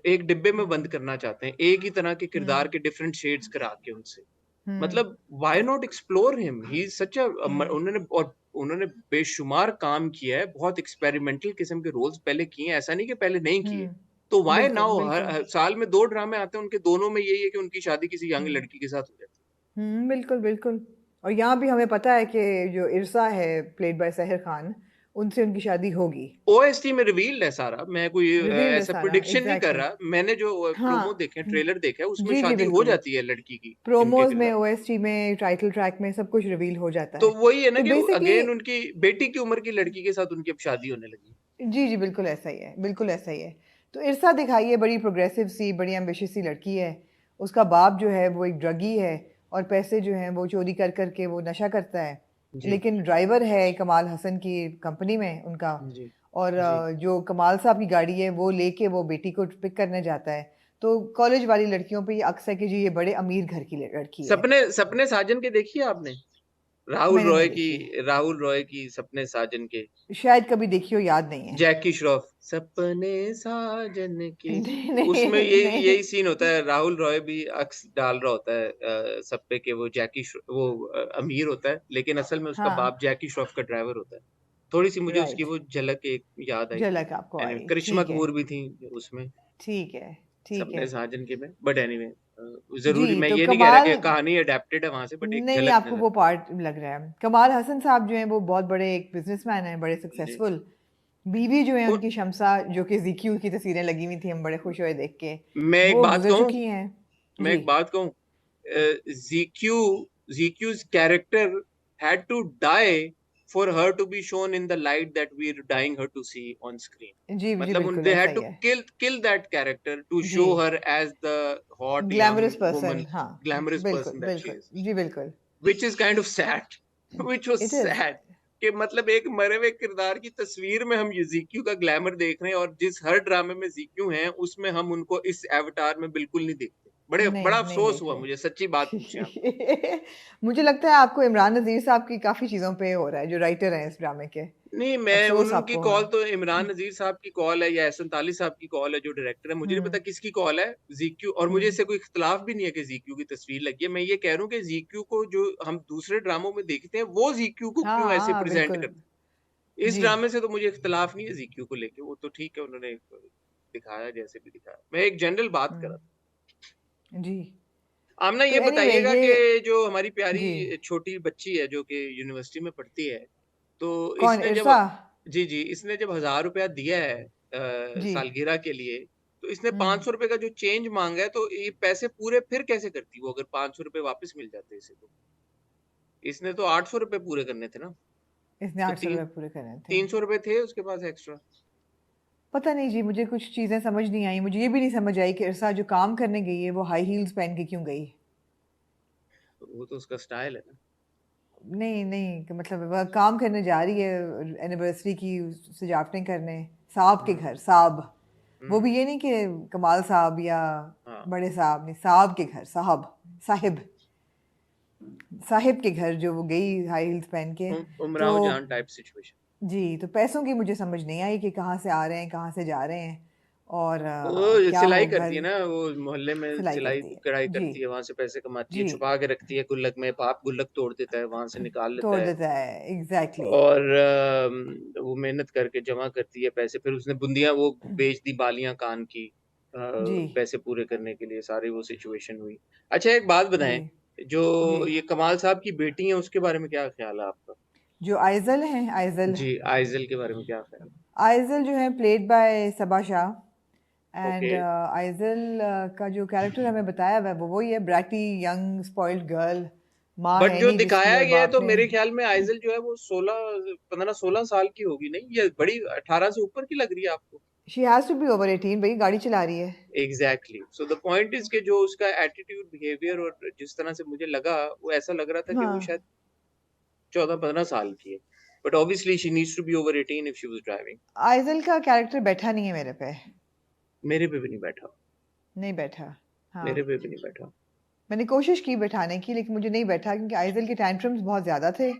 एक डिब्बे में बंद हम्म करना चाहते हैं, एक ही तरह के किरदार हम्म के डिफरेंट शेड्स करा के उनसे। हम्म मतलब why not explore him? He is such a hmm उन्होंने बेशुमार काम किया है, बहुत एक्सपेरिमेंटल किस्म के रोल्स पहले किए हैं, ऐसा नहीं कि पहले नहीं किए। तो व्हाई बिल्कुल नाउ बिल्कुल साल में 2 ड्रामे आते हैं, उनके दोनों में यही है कि उनकी शादी किसी यंग हम्म लड़की के साथ हो जाती बिल्कुल बिल्कुल और यहाँ भी हमें पता है कि जो इरसा है प्लेड बाय सहर खान उनसे उनकी शादी होगी है। ओएसटी में रिवील्ड है सारा, मैं कोई रिवील्ड है ऐसा सारा प्रेडिक्शन नहीं कर एग्जैक्टली रहा। मैंने जो हाँ प्रोमो देखे हैं, ट्रेलर देखा है, उसमें जी जी शादी हो बिल्कुल जाती है लड़की की, इनके प्रोमोज में किरदार। ओएसटी में टाइटल ट्रैक में सब कुछ रिवील हो जाता तो है वही है ना तो कि बेसिकली अगेन उनकी बेटी की उम्र की लड़की के साथ उनकी अब शादी होने लगी। जी जी बिल्कुल ऐसा ही है बिल्कुल ऐसा ही है तो इरसा दिखाइए बड़ी प्रोग्रेसिव सी बड़ी एम्बिशियस सी लड़की है उसका बाप जो है वो एक ड्रगी है और पैसे जो हैं वो चोरी कर करके वो नशा करता है जी, लेकिन ड्राइवर है कमाल हसन की कंपनी में उनका जी, और जी। जो कमाल साहब की गाड़ी है वो लेके वो बेटी को पिक करने जाता है तो कॉलेज वाली लड़कियों पे ये अक्स है कि जी ये बड़े अमीर घर की लड़की है सपने सपने साजन के देखी है आपने? मैंने नहीं देखी राहुल रॉय की सपने साजन के, शायद कभी देखी हो याद नहीं है जैकी श्रॉफ, सपने साजन के, नहीं तो उसमें नहीं यही नहीं यही सीन होता है। राहुल रॉय भी अक्स डाल रहा होता है सब पे, कि वो अमीर होता है, लेकिन असल में उसका हाँ बाप जैकी श्रॉफ का ड्राइवर होता है। थोड़ी-सी मुझे उसकी राइट वो झलक एक याद आई थी। झलक आपको एनीवे, आई करिश्मा ठीक है कपूर भी थी उसमें, ठीक है ठीक सपने है साजन के में। बट एनीवे, जी ज़रूरी मैं तो ये नहीं कह रहा कमाल कि कहानी अडैप्टेड है वहाँ से, बट एक नहीं झलक आपको नज़र वो पार्ट लग रहा है कमाल हसन साहब जो हैं वो बहुत बड़े एक बिजनेसमैन हैं बड़े जी। सक्सेसफुल बीवी जो है उन उनकी शमसा जो कि जीक्यू की तस्वीरें लगी हुई थी हम बड़े खुश हुए देख के मैं एक वो बात गुजर कहूँ चुकी हैं मैं जी एक बात कहूँ, ZQ ZQ's character had to die for her to be shown in the light that we're dying her to see on screen. जी जी मतलब बिल्कुल they ऐसा had ही to है kill that character to जी show her as the hot young glamorous person woman, हाँ glamorous बिल्कुल person that she बिल्कुल is, जी बिल्कुल which is kind of sad, which was it is sad, कि मतलब एक मरे हुए किरदार की तस्वीर में हम ये ZQ का ग्लैमर देख रहे हैं, और जिस हर ड्रामे में ZQ हैं उसमें हम उनको इस एवतार में बिल्कुल नहीं देखते। बड़ा नहीं नहीं अफसोस हुआ देखते मुझे, सच्ची बात पूछें आप तो। मुझे लगता है आपको इमरान नज़ीर साहब की काफ़ी चीज़ों पे हो रहा है जो राइटर हैं इस ड्रामे के नहीं, मैं अफसोस उनकी आपको कॉल हाँ तो इमरान नज़ीर साहब की कॉल है या एहसन ताली साहब की कॉल है जो डायरेक्टर है, मुझे नहीं हम्म पता किसकी कॉल है। ZQ, और मुझे हम्म इससे कोई इख्तिलाफ भी नहीं है कि ZQ की तस्वीर लगी है। मैं ये कह रहा हूँ कि ZQ को जो हम दूसरे ड्रामों में देखते हैं, वो ZQ को हाँ क्यों ऐसे हाँ प्रेज़ेंट बिल्कुल करते हैं। इस जी ड्रामे से तो मुझे इख्तिलाफ नहीं है ZQ को लेके, वो तो ठीक है, उन्होंने दिखाया जैसे भी दिखाया। मैं एक जनरल बात कर रहा था। जी आमना, तो ये एनीवे बताइएगा ये कि जो हमारी जी प्यारी छोटी बच्ची है जो कि यूनिवर्सिटी में पढ़ती है, तो कौन इसने जब इरसा जी, इसने जब 1000 रुपया दिया है जी सालगिरह के लिए, तो इसने हम्म 500 रुपए का जो चेंज मांगा है, तो ये पैसे पूरे फिर कैसे करती वो, अगर 500 रुपए वापस मिल जाते इसे तो? इसने तो 800 रुपए पूरे करने थे ना, इसने तो 800 रुपये पूरे करने थे 300 रुपए थे उसके पास एक्स्ट्रा। पता नहीं जी, मुझे कुछ चीज़ें समझ नहीं आई। मुझे ये भी नहीं समझ आई कि इरसा जो काम करने गई है वो हाई हील्स पहन के क्यों गई। वो तो उसका स्टाइल है ना। नहीं नहीं, कि मतलब वह काम करने जा रही है एनिवर्सरी की सजावटें करने, साहब के घर। साहब, वो भी ये नहीं कि कमाल साहब या हाँ बड़े साहब, नहीं, साहब के घर। साहब, साहिब, साहिब के घर जो वो गई हाई हील्स पहन के। तो उमराव जान टाइप सिचुएशन। जी, तो पैसों की मुझे समझ नहीं आई कि कहाँ से आ रहे हैं, कहाँ से जा रहे हैं, और वो क्या सिलाई हो करती है घर। ना, वो मोहल्ले में सिलाई सिलाई करती है कढ़ाई जी। करती है, वहां से पैसे कमाती है, जी, छुपा के रखती है गुल्लक में, बाप गुल्लक तोड़ देता है, वहां से निकाल लेता तोड़ है। देता है, एग्जैक्टली। और वो मेहनत करके जमा करती है पैसे, फिर उसने बुंदियां वो बेच दी, बालियां कान की, जी पैसे पूरे करने के लिए, सारी वो सिचुएशन हुई। अच्छा एक बात जी बताएं, जो जी। ये कमाल साहब की बेटी है उसके बारे में क्या ख्याल है आपका? जो आइजल हैं, आइजल, जी, आइजल के बारे में क्या ख्याल आइजल जो है प्लेड बाय सबा शाह। है? And okay. आइजल का जो कैरेक्टर हमें बताया हुआ है वो वही है, ब्रैटी यंग स्पॉइल्ड गर्ल। माँ बट है जो नहीं जिसकी, दिखाया और गया है बाप तो ने। मेरे ख्याल में आइजल जो है वो 15-16 साल की होगी, नहीं ये बड़ी 18 से ऊपर की लग रही है आपको? She has to be over 18 भाई, गाड़ी चला रही है। Exactly, so the point is कि जो उसका एटीट्यूड, बिहेवियर और जिस तरह से मुझे लगा, वो ऐसा लग रहा था कि वो हाँ, शायद 14-15 साल की है। But obviously she needs to be over 18 if she was driving. Aizal का कैरेक्टर बैठा नहीं है मेरे पे। मेरे पे भी नहीं बैठा। नहीं बैठा। हाँ, मेरे पे भी नहीं बैठा। मैंने कोशिश की बैठाने की लेकिन मुझे नहीं बैठा, क्योंकि आइजल के टैंट्रम्स बहुत ज़्यादा थे।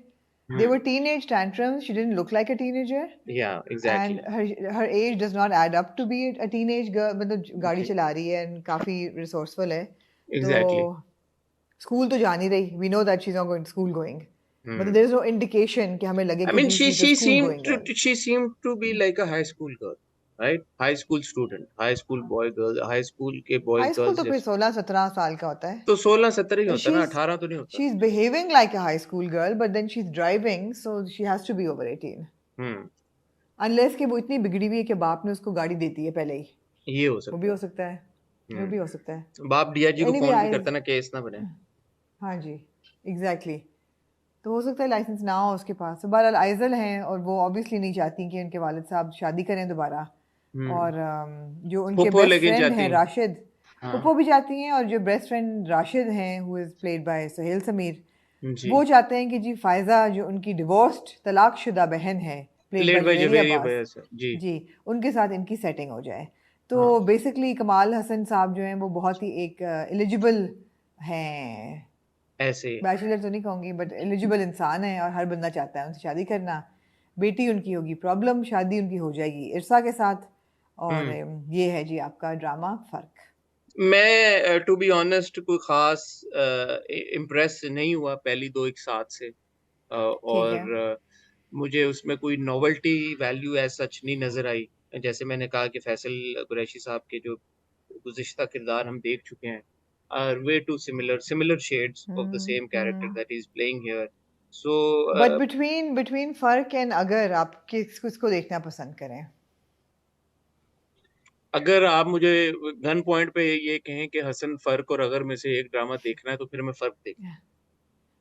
They were teenage tantrums, she didn't look like a teenager, yeah exactly. And her age does not add up to be a teenage girl। मतलब गाड़ी जी, चला रही है एंड काफ़ी रिसोर्सफुल है। तो एग्जैक्टली। स्कूल तो जा नहीं रही, we know that she is not going school going. मतलब हम्म। देयर इज नो इंडिकेशन कि हमें लगे I कि mean, जी she she is a she school seemed going to girl. she seemed to be like a high school girl, right? High school student, high school boy girl, high school के boys high school girls तो फिर जैसे। 16-17 साल का होता है। तो 16-17 ही But होता है ना, 18 तो नहीं होता। she's behaving like a high school girl, but then she's driving, so she has to be over 18, hmm. unless कि वो इतनी बिगड़ी हुई है कि बाप ने उसको गाड़ी देती है पहले ही। ये हो वो भी सकता हो है। सकता है, वो भी हो सकता है। बाप डीआईजी को एनीवे फोन भी आइज, करता ना, केस ना बने। हाँ जी, एग्जैक्टली। तो हो सकता है लाइसेंस ना हो उसके पास। तो बहरहाल आइजल हैं और वो ऑब्वियसली नहीं चाहती कि उनके वालिद साहब शादी करें दोबारा। हम्म। और जो उनके फुप्पो बेस्ट लेकिन फ्रेंड जाती हैं हैं। राशिद, हाँ। पप्पो भी जाती हैं, और जो बेस्ट फ्रेंड राशिद हैं who is played by Suhail Sameer, जी। वो चाहते हैं कि जी फायज़ा जो उनकी डिवोर्स्ड तलाकशुदा बहन है, played by played by Javeria Javeria Abbas, भैया सर जी। जी, उनके साथ इनकी सेटिंग हो जाए। तो हाँ। बेसिकली कमाल हसन साहब जो हैं वो बहुत ही एक एलिजिबल हैं, ऐसे। बैचलर तो नहीं कहूँगी बट एलिजिबल इंसान है, और हर बंदा चाहता है उनसे शादी करना। बेटी उनकी होगी प्रॉब्लम, शादी उनकी हो जाएगी इरसा के साथ। और हम्म। ये है जी आपका ड्रामा फ़र्क। मैं टू बी ऑनेस्ट कोई खास इम्प्रेस नहीं हुआ पहली 2 एक साथ से। ठीक है। और मुझे उसमें कोई नॉवेल्टी वैल्यू एज सच नहीं नजर आई। जैसे मैंने कहा कि फैसल कुरैशी साहब के जो गुज़िश्ता किरदार हम देख चुके हैं, are way too similar shades of the same character that is playing here. So but between between फ़र्क एंड अगर, आप किसको देखना पसंद करें? अगर आप मुझे गन पॉइंट पे ये कहें कि हसन फर्क और अगर में से एक ड्रामा देखना है तो फिर मैं फर्क देख।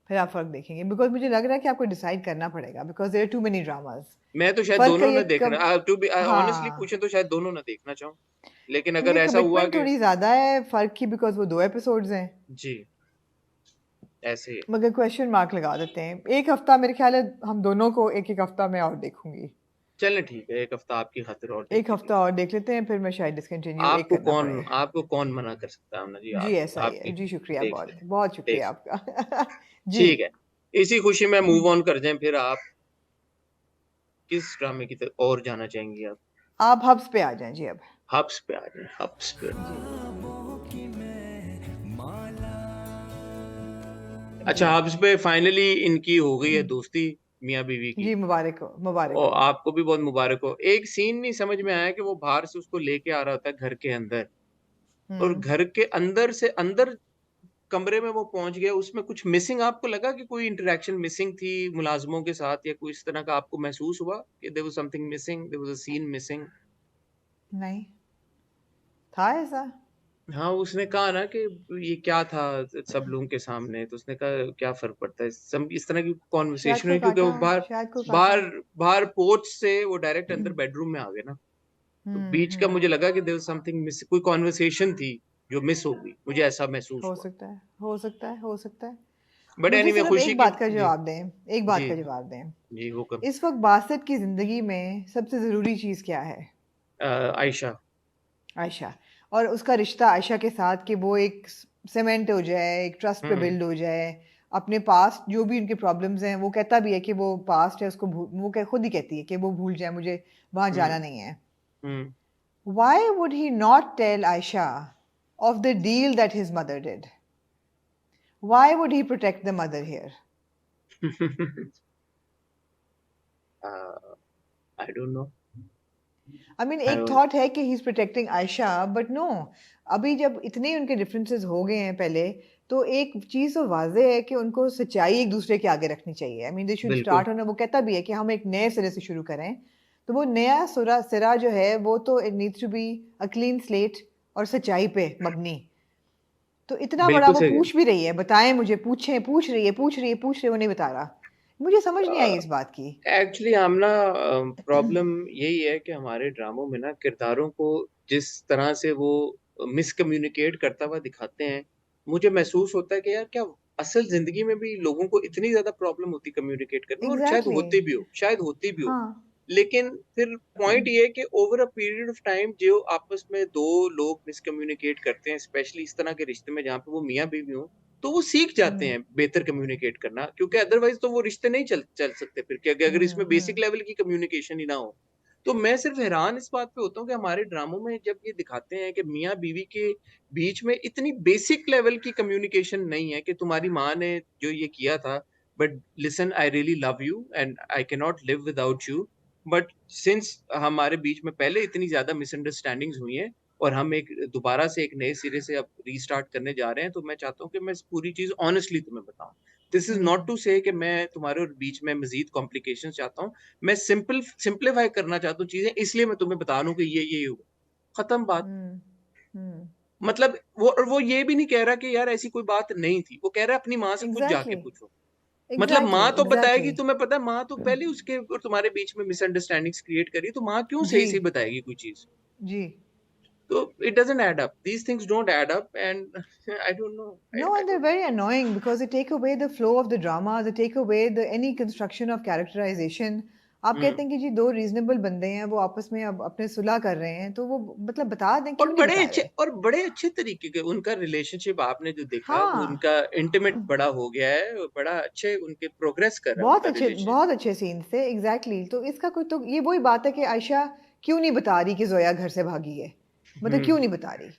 फिर आप फ़र्क देखेंगे, बिकॉज मुझे लग रहा है कि आपको डिसाइड करना पड़ेगा, because there are too many dramas. मैं तो शायद फ़र्क का दोनों ये ना देखना, कब, टू बी ऑनेस्टली हाँ, पूछे तो शायद दोनों ना देखना चाहूँ। लेकिन अगर क्योंकि ऐसा हुआ कमिटमेंट कि थोड़ी ज़्यादा है फ़र्क की, बिकॉज वो 2 एपिसोड्स हैं। जी ऐसे ही है। मगर क्वेश्चन मार्क लगा देते हैं, एक हफ्ता मेरे ख्याल है हम दोनों को, एक एक हफ्ता मैं और देखूंगी। चलें ठीक है, एक हफ्ता आपकी खातिर और देख एक लीजिए। हफ्ता और देख लेते हैं, फिर मैं शायद डिसकंटिन्यू एक करना पड़े। आपको कौन मना कर सकता है अमना जी? जी आप ऐसा ही है आपकी जी, शुक्रिया, देख बहुत लें। बहुत देख शुक्रिया लें। आपका। जी। ठीक है। इसी खुशी में मूव ऑन कर जाएं, फिर आप किस ड्रामे की तरफ और जाना चाहेंगी आप? आप हब्स पे आ जाएं जी अब। हब्स पे आ जाएं, हब्स पे। जी जी अच्छा, हब्स पे फाइनली इनकी हो गई है दोस्ती, मियाँ बीवी की। जी, मुबारक हो, मुबारक और हो। आपको भी बहुत मुबारक हो। एक सीन नहीं समझ में आया कि वो बाहर से उसको लेके आ रहा होता है घर के अंदर, और हम्म। घर के अंदर से अंदर कमरे में वो पहुंच गया, उसमें कुछ मिसिंग आपको लगा कि कोई इंटरेक्शन मिसिंग थी मुलाजमों के साथ, या कोई इस तरह का आपको महसूस हुआ कि there was something missing, there was a scene missing? नहीं था ऐसा। हाँ, उसने कहा ना कि ये क्या था सब लोगों के सामने, तो उसने कहा क्या फर्क पड़ता है, सब इस तरह की शायद कॉन्वर्सेशन कोई हुई, क्योंकि काटा, वो बाहर शायद कोई काटा। बाहर बाहर पोर्च से वो डायरेक्ट अंदर बेडरूम में आ गए ना। तो बीच का मुझे लगा कि देयर वाज समथिंग मिस, कोई कॉन्वर्सेशन थी जो मिस हो गई, मुझे ऐसा महसूस हो हुआ। सकता है, हो सकता है, हो सकता है। बट मुझे एनीवे सिर्फ खुशी एक की बात का जी जवाब दें, एक बात जी का जवाब दें। जी हुक्म। इस वक्त बासित की जिंदगी में सबसे जरूरी चीज क्या है? आयशा। आयशा। और उसका रिश्ता आयशा के साथ कि वो एक सीमेंट हो जाए, एक ट्रस्ट पे बिल्ड हो जाए। अपने पास्ट जो भी उनके प्रॉब्लम्स हैं, वो कहता भी है कि वो पास्ट है, उसको खुद ही कहती है कि वो भूल जाए, मुझे वहां जाना नहीं है। हम्म Why would he not tell Aisha of the deal that his mother did? Why would he protect the mother here? I don't no. I mean, एक थॉट है कि he's protecting Aisha, but no. अभी जब इतने उनके differences हो गए हैं पहले, तो एक चीज़ तो वाज़े है कि उनको सच्चाई एक दूसरे के आगे रखनी चाहिए। I mean, they should बिल्कुल start on, वो कहता भी है कि हम एक नए सिरे से शुरू करें। तो वो नया सिरा जो है, वो तो it needs to be a clean slate और सच्चाई पे मबनी। तो इतना बड़ा बिल्कुल वो सही। पूछ भी रही है, बताएं मुझे, पूछें, पूछ रही है, वो नहीं बता रहा। मुझे समझ नहीं आई इस बात की। एक्चुअली आमना प्रॉब्लम यही है कि हमारे ड्रामों में ना किरदारों को जिस तरह से वो मिसकम्युनिकेट करता हुआ दिखाते हैं, मुझे महसूस होता है कि यार क्या असल जिंदगी में भी लोगों को इतनी ज्यादा प्रॉब्लम होती कम्युनिकेट करने में, और शायद एग्जैक्टली होती भी हो, शायद होती भी हो। हाँ। लेकिन फिर पॉइंट ये है कि over a period of time जो आपस में दो लोग मिसकम्युनिकेट करते हैं, स्पेशली इस तरह के रिश्ते में जहाँ पे वो मियाँ बीवी हो, तो वो सीख जाते हैं बेहतर कम्युनिकेट करना, क्योंकि अदरवाइज तो वो रिश्ते नहीं चल सकते फिर, कि अगर इसमें बेसिक लेवल की कम्युनिकेशन ही ना हो। तो मैं सिर्फ हैरान इस बात पे होता हूँ कि हमारे ड्रामों में जब ये दिखाते हैं कि मियाँ बीवी के बीच में इतनी बेसिक लेवल की कम्युनिकेशन नहीं है, कि तुम्हारी माँ ने जो ये किया था, but listen I really love you and I can not live without you, but since हमारे बीच में पहले इतनी ज्यादा मिसअंडरस्टैंडिंग्स हुई हैं और हम एक दोबारा से एक नए सिरे से अब रीस्टार्ट करने जा रहे हैं, तो मैं चाहता हूँ कि मैं इस पूरी चीज ऑनेस्टली तुम्हें बताऊं। दिस इज नॉट टू से कि मैं तुम्हारे और बीच में मजीद कॉम्प्लिकेशन चाहता हूँ, मैं सिंपलीफाई करना चाहता हूँ चीजें, इसलिए मैं तुम्हें बता रहा हूँ कि ये हुआ, खत्म बात। मतलब वो, और वो ये भी नहीं कह रहा कि यार ऐसी कोई बात नहीं थी, वो कह रहा है अपनी माँ से खुद जाके एग्जैक्टली पूछो। मतलब एग्जैक्टली माँ तो एग्जैक्टली बताएगी, तुम्हें पता है माँ तो पहले उसके और तुम्हारे बीच में मिसअंडरस्टैंडिंग्स क्रिएट करी, तो माँ क्यों जी सही सही बताएगी कोई चीज? जी। तो it doesn't add up, these things don't add up, and I don't no, No, I and they're don't know. very annoying because they take away the flow of the drama, they take away the any construction of characterization. आप कहते हैं कि जी दो reasonable बंदे हैं, वो आपस में अब अपने सुलह कर रहे हैं, तो वो मतलब बता दें, क्यों नहीं बता रहे? और बड़े अच्छे तरीके के उनका रिलेशनशिप आपने जो देखा, वो हाँ, उनका इंटीमेट बड़ा हो गया है, बड़ा अच्छे उनके प्रोग्रेस कर रहा है उनका रिलेशन। बहुत अच्छे सीन्स थे। एग्जैक्टली तो इसका कोई, तो ये वही बात है कि आयशा क्यों नहीं बता रही कि जोया घर से भागी है, मतलब क्यों नहीं बता रही?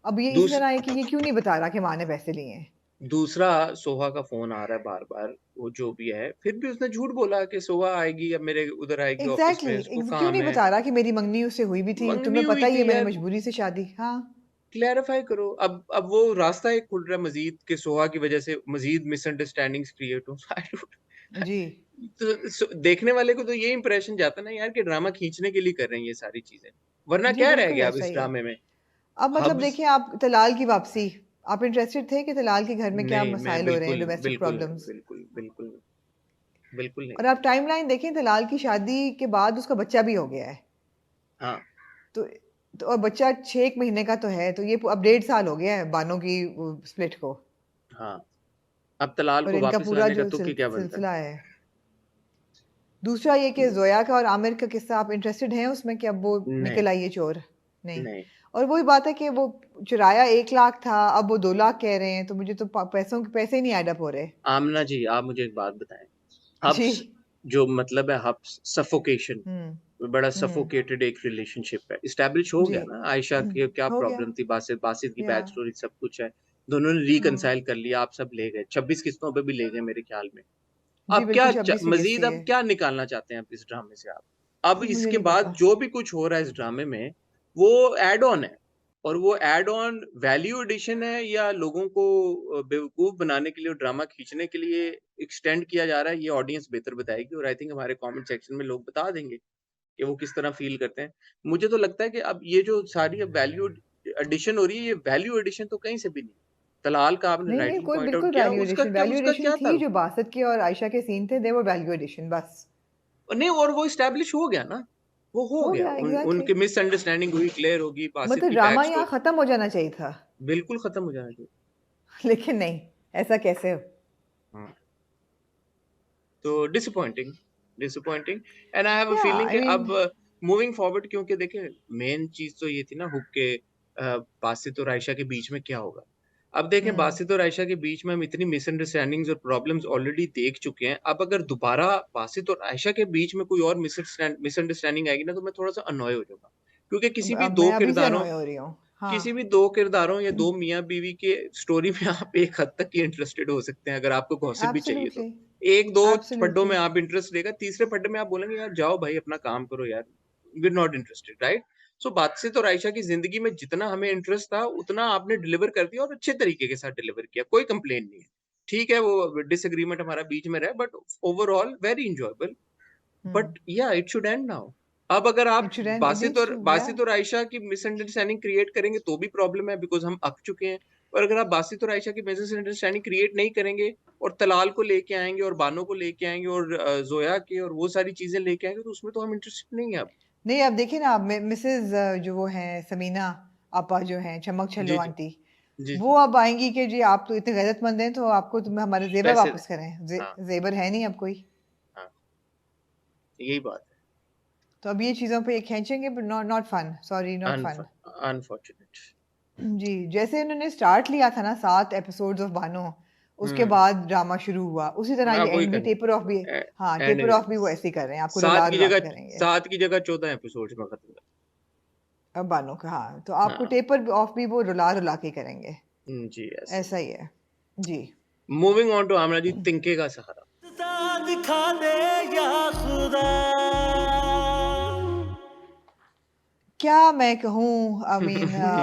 अब ये इसी दूस, तरह है कि ये क्यों नहीं बता रहा कि माँ ने पैसे लिए हैं? दूसरा, सोहा का फोन आ रहा है बार बार, वो जो भी है, फिर भी उसने झूठ बोला कि सोहा आएगी, अब मेरे उधर आएगी ऑफिस में, उसको क्यों नहीं काम है। बता रहा कि मेरी मंगनी उससे हुई भी थी, मंगनी तुम्हें हुई पता ही है थी मैंने यार, मजबूरी से शादी। हाँ क्लैरिफाई करो। अब वो रास्ता एक खुल रहा है मजीद, के सोहा की वजह से मजीद मिसअंडरस्टैंडिंग्स क्रिएट हो। I don't- जी। देखने वाले को तो ये इंप्रेशन जाता ना यार कि ड्रामा खींचने के लिए कर रहे हैं ये सारी चीजें, वरना जी क्या रह बिल्कुल गया अब ऐसा इस ही है। ड्रामे में? अब मतलब हब्स, देखिए, आप तलाल की वापसी, आप इंटरेस्टेड थे कि तलाल के घर में क्या नहीं मैं मसाइल हो रहे हैं, बिल्कुल डोमेस्टिक बिल्कुल नहीं, प्रॉब्लम्स? बिल्कुल नहीं। और आप टाइमलाइन देखें, तलाल की शादी के बाद उसका बच्चा भी हो गया है। हाँ तो, और बच्चा 6 महीने का तो है, तो ये अब 1.5 साल हो गया है बानों की स्प्लिट को। हाँ, अब तलाल और को इनका वापस पूरा लाने का जो तुक ही क्या बनता है? सिलसिला है। दूसरा ये कि जोया का और आमिर का किस्सा, आप इंटरेस्टेड हैं उसमें कि अब वो नहीं निकल आई है चोर? नहीं। नहीं। और वही बात है कि वो चुराया 1 लाख था, अब वो 2 लाख कह रहे हैं, तो मुझे तो पैसों के पैसे ही नहीं ऐड अप हो रहे। आमना जी, आप मुझे एक बात बताएं, जी। हब्स जो मतलब है, हब्स सफोकेशन, हम्म बड़ा हम्म सफोकेटेड एक रिलेशनशिप है, इस्टेब्लिश हो जी। गया ना, आयशा की क्या हो गया। प्रॉब्लम थी, बासित बासित की या बैक स्टोरी सब कुछ है, दोनों ने हाँ रिकंसाइल कर लिया, आप सब ले गए, 26 किस्तों पे भी ले गए मेरे ख्याल में। जी अब क्या बिल्कुल, 26वीं किस्त मजीद थी अब ये। क्या निकालना चाहते हैं आप इस ड्रामे से? आप अब मुझे इसके नहीं बाद पता। जो भी कुछ हो रहा है इस ड्रामे में, वो एड ऑन है, और वो एड ऑन वैल्यू एडिशन है, या लोगों को बेवकूफ बनाने के लिए, ड्रामा खींचने के लिए एक्सटेंड किया जा रहा है, ये ऑडियंस बेहतर बताएगी, और आई थिंक हमारे कमेंट सेक्शन में लोग बता देंगे कि वो किस तरह फील करते हैं। मुझे तो लगता है कि अब ये जो सारी अब वैल्यू एडिशन हो रही है, ये वैल्यू एडिशन तो कहीं से भी नहीं। तलाल का आपने नहीं नहीं, राइटली कोई पॉइंट बिल्कुल आउट किया, वैल्यू उसका एडिशन क्या थी, था? जो बासत के और आयशा के सीन थे, दे वो वैल्यू एडिशन बस। नहीं, और वो इस्टेब्लिश हो गया ना, वो हो हो गया, गया एग्जैक्टली। उनकी मिसअंडरस्टैंडिंग हुई, क्लियर होगी, बासित मतलब की ड्रामा बैक यहाँ स्टोरी खत्म हो जाना चाहिए था। बिल्कुल खत्म हो जाना चाहिए। लेकिन नहीं, ऐसा कैसे? हाँ, तो disappointing, disappointing. And I have a या फीलिंग कि आई मीन, अब मूविंग फॉरवर्ड, क्योंकि देखिए मेन चीज तो ये थी ना हुक के बासित और आयशा के बीच में क्या होगा। अब देखें बासित और आयशा के बीच में हम इतनी मिसअंडरस्टैंडिंग्स और प्रॉब्लम्स ऑलरेडी देख चुके हैं। अब अगर दोबारा बासित और आयशा के बीच में कोई और मिसअंडरस्टैंडिंग आएगी ना, तो मैं थोड़ा सा अनॉय हो जाऊंगा, क्योंकि किसी भी अब दो मैं अभी से किरदारों अनॉय हो रही हूँ। हाँ। किसी भी दो किरदारों या दो मियाँ बीवी के स्टोरी में आप एक हद तक ही इंटरेस्टेड हो सकते हैं, अगर आपको गॉसिप भी चाहिए तो। एब्सोल्युटली, एक दो पड्डों एब्सोल्युटली। में आप इंटरेस्ट लेगा, तीसरे पड्डे में आप बोलेंगे यार जाओ भाई अपना काम करो यार, we are not interested, right. So Badshah और आयशा की जिंदगी में जितना हमें इंटरेस्ट था उतना आपने डिलीवर कर दिया, और अच्छे तरीके के साथ डिलीवर किया, कोई कंप्लेन नहीं है। ठीक है वो डिसएग्रीमेंट हमारा बीच में रहा, but overall very enjoyable. But yeah it should end now. अब अगर आप it should end, it needs to, yeah. Basit और आयशा की मिसअंडरस्टैंडिंग क्रिएट करेंगे तो भी प्रॉब्लम है, बिकॉज हम अक चुके हैं। और अगर आप बासित और आयशा की मिसअंडरस्टैंडिंग क्रिएट नहीं करेंगे और तलाल को लेके आएंगे और बानो को लेके आएंगे और जोया के और वो सारी चीजें लेके आएंगे, तो उसमें तो हम इंटरेस्टेड नहीं है अब। नहीं, अब देखिए ना, अब मिसेज जो वो हैं समीना आपा, जो हैं चमक छल्लो जी जी आंटी, जी वो जी। अब आएंगी कि जी आप तो इतने गैरतमंद हैं, तो आपको तुम्हें हमारे जेवर पैसे वापस दें। करें। हाँ जेवर है नहीं अब कोई। हाँ, यही बात तो अब ये चीज़ों पे खींचेंगे, but not not fun, sorry है। Not fun. अनफॉर्चुनेट। जी, जैसे उन्होंने स्टार्ट लिया था ना 7 एपिसोड्स ऑफ बानो, उसके हम्म। बाद ड्रामा शुरू हुआ, उसी तरह हाँ ये वही एंड भी करना, टेपर ऑफ भी। हाँ, एंड टेपर ऑफ भी वो ऐसे ही कर रहे हैं, आपको रुला सात की रुला जगह के करेंगे। 14 एपिसोड में खत्म अब बानो का, हाँ, तो कर। आपको हाँ टेपर ऑफ भी वो रुला रुला के करेंगे। जी ऐसे। ऐसा ही है। जी। मूविंग ऑन टू आमना जी, तिनके का सहारा। दिखा दे या खुदा। क्या मैं कहूँ, आई मीन, क्या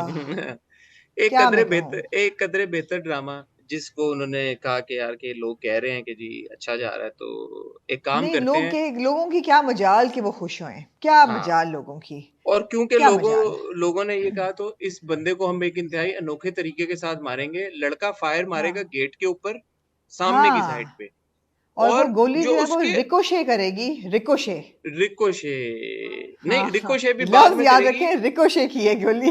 मैं कहूँ। एक कदरे बेहतर ड्रामा, जिसको उन्होंने कहा कि यार के लोग कह रहे हैं कि जी अच्छा जा रहा है, तो एक काम नहीं, करते हैं। लोगों की क्या मजाल कि वो खुश हों, क्या हाँ, मजाल लोगों की। और क्योंकि क्या मजाल। लोगों ने ये कहा, तो इस बंदे को हम एक इंतहाई अनोखे तरीके के साथ मारेंगे। लड़का फायर मारेगा हाँ, गेट के ऊपर, सामने की साइड हाँ, पे, और वो और गोली जो जो है वो उसके रिकोशे करेगी, रिकोशे। रिकोशे, हाँ, नहीं हाँ, रिकोशे भी बाद लफ्ज में याद करेगी, रखें, रिकोशे की है गोली।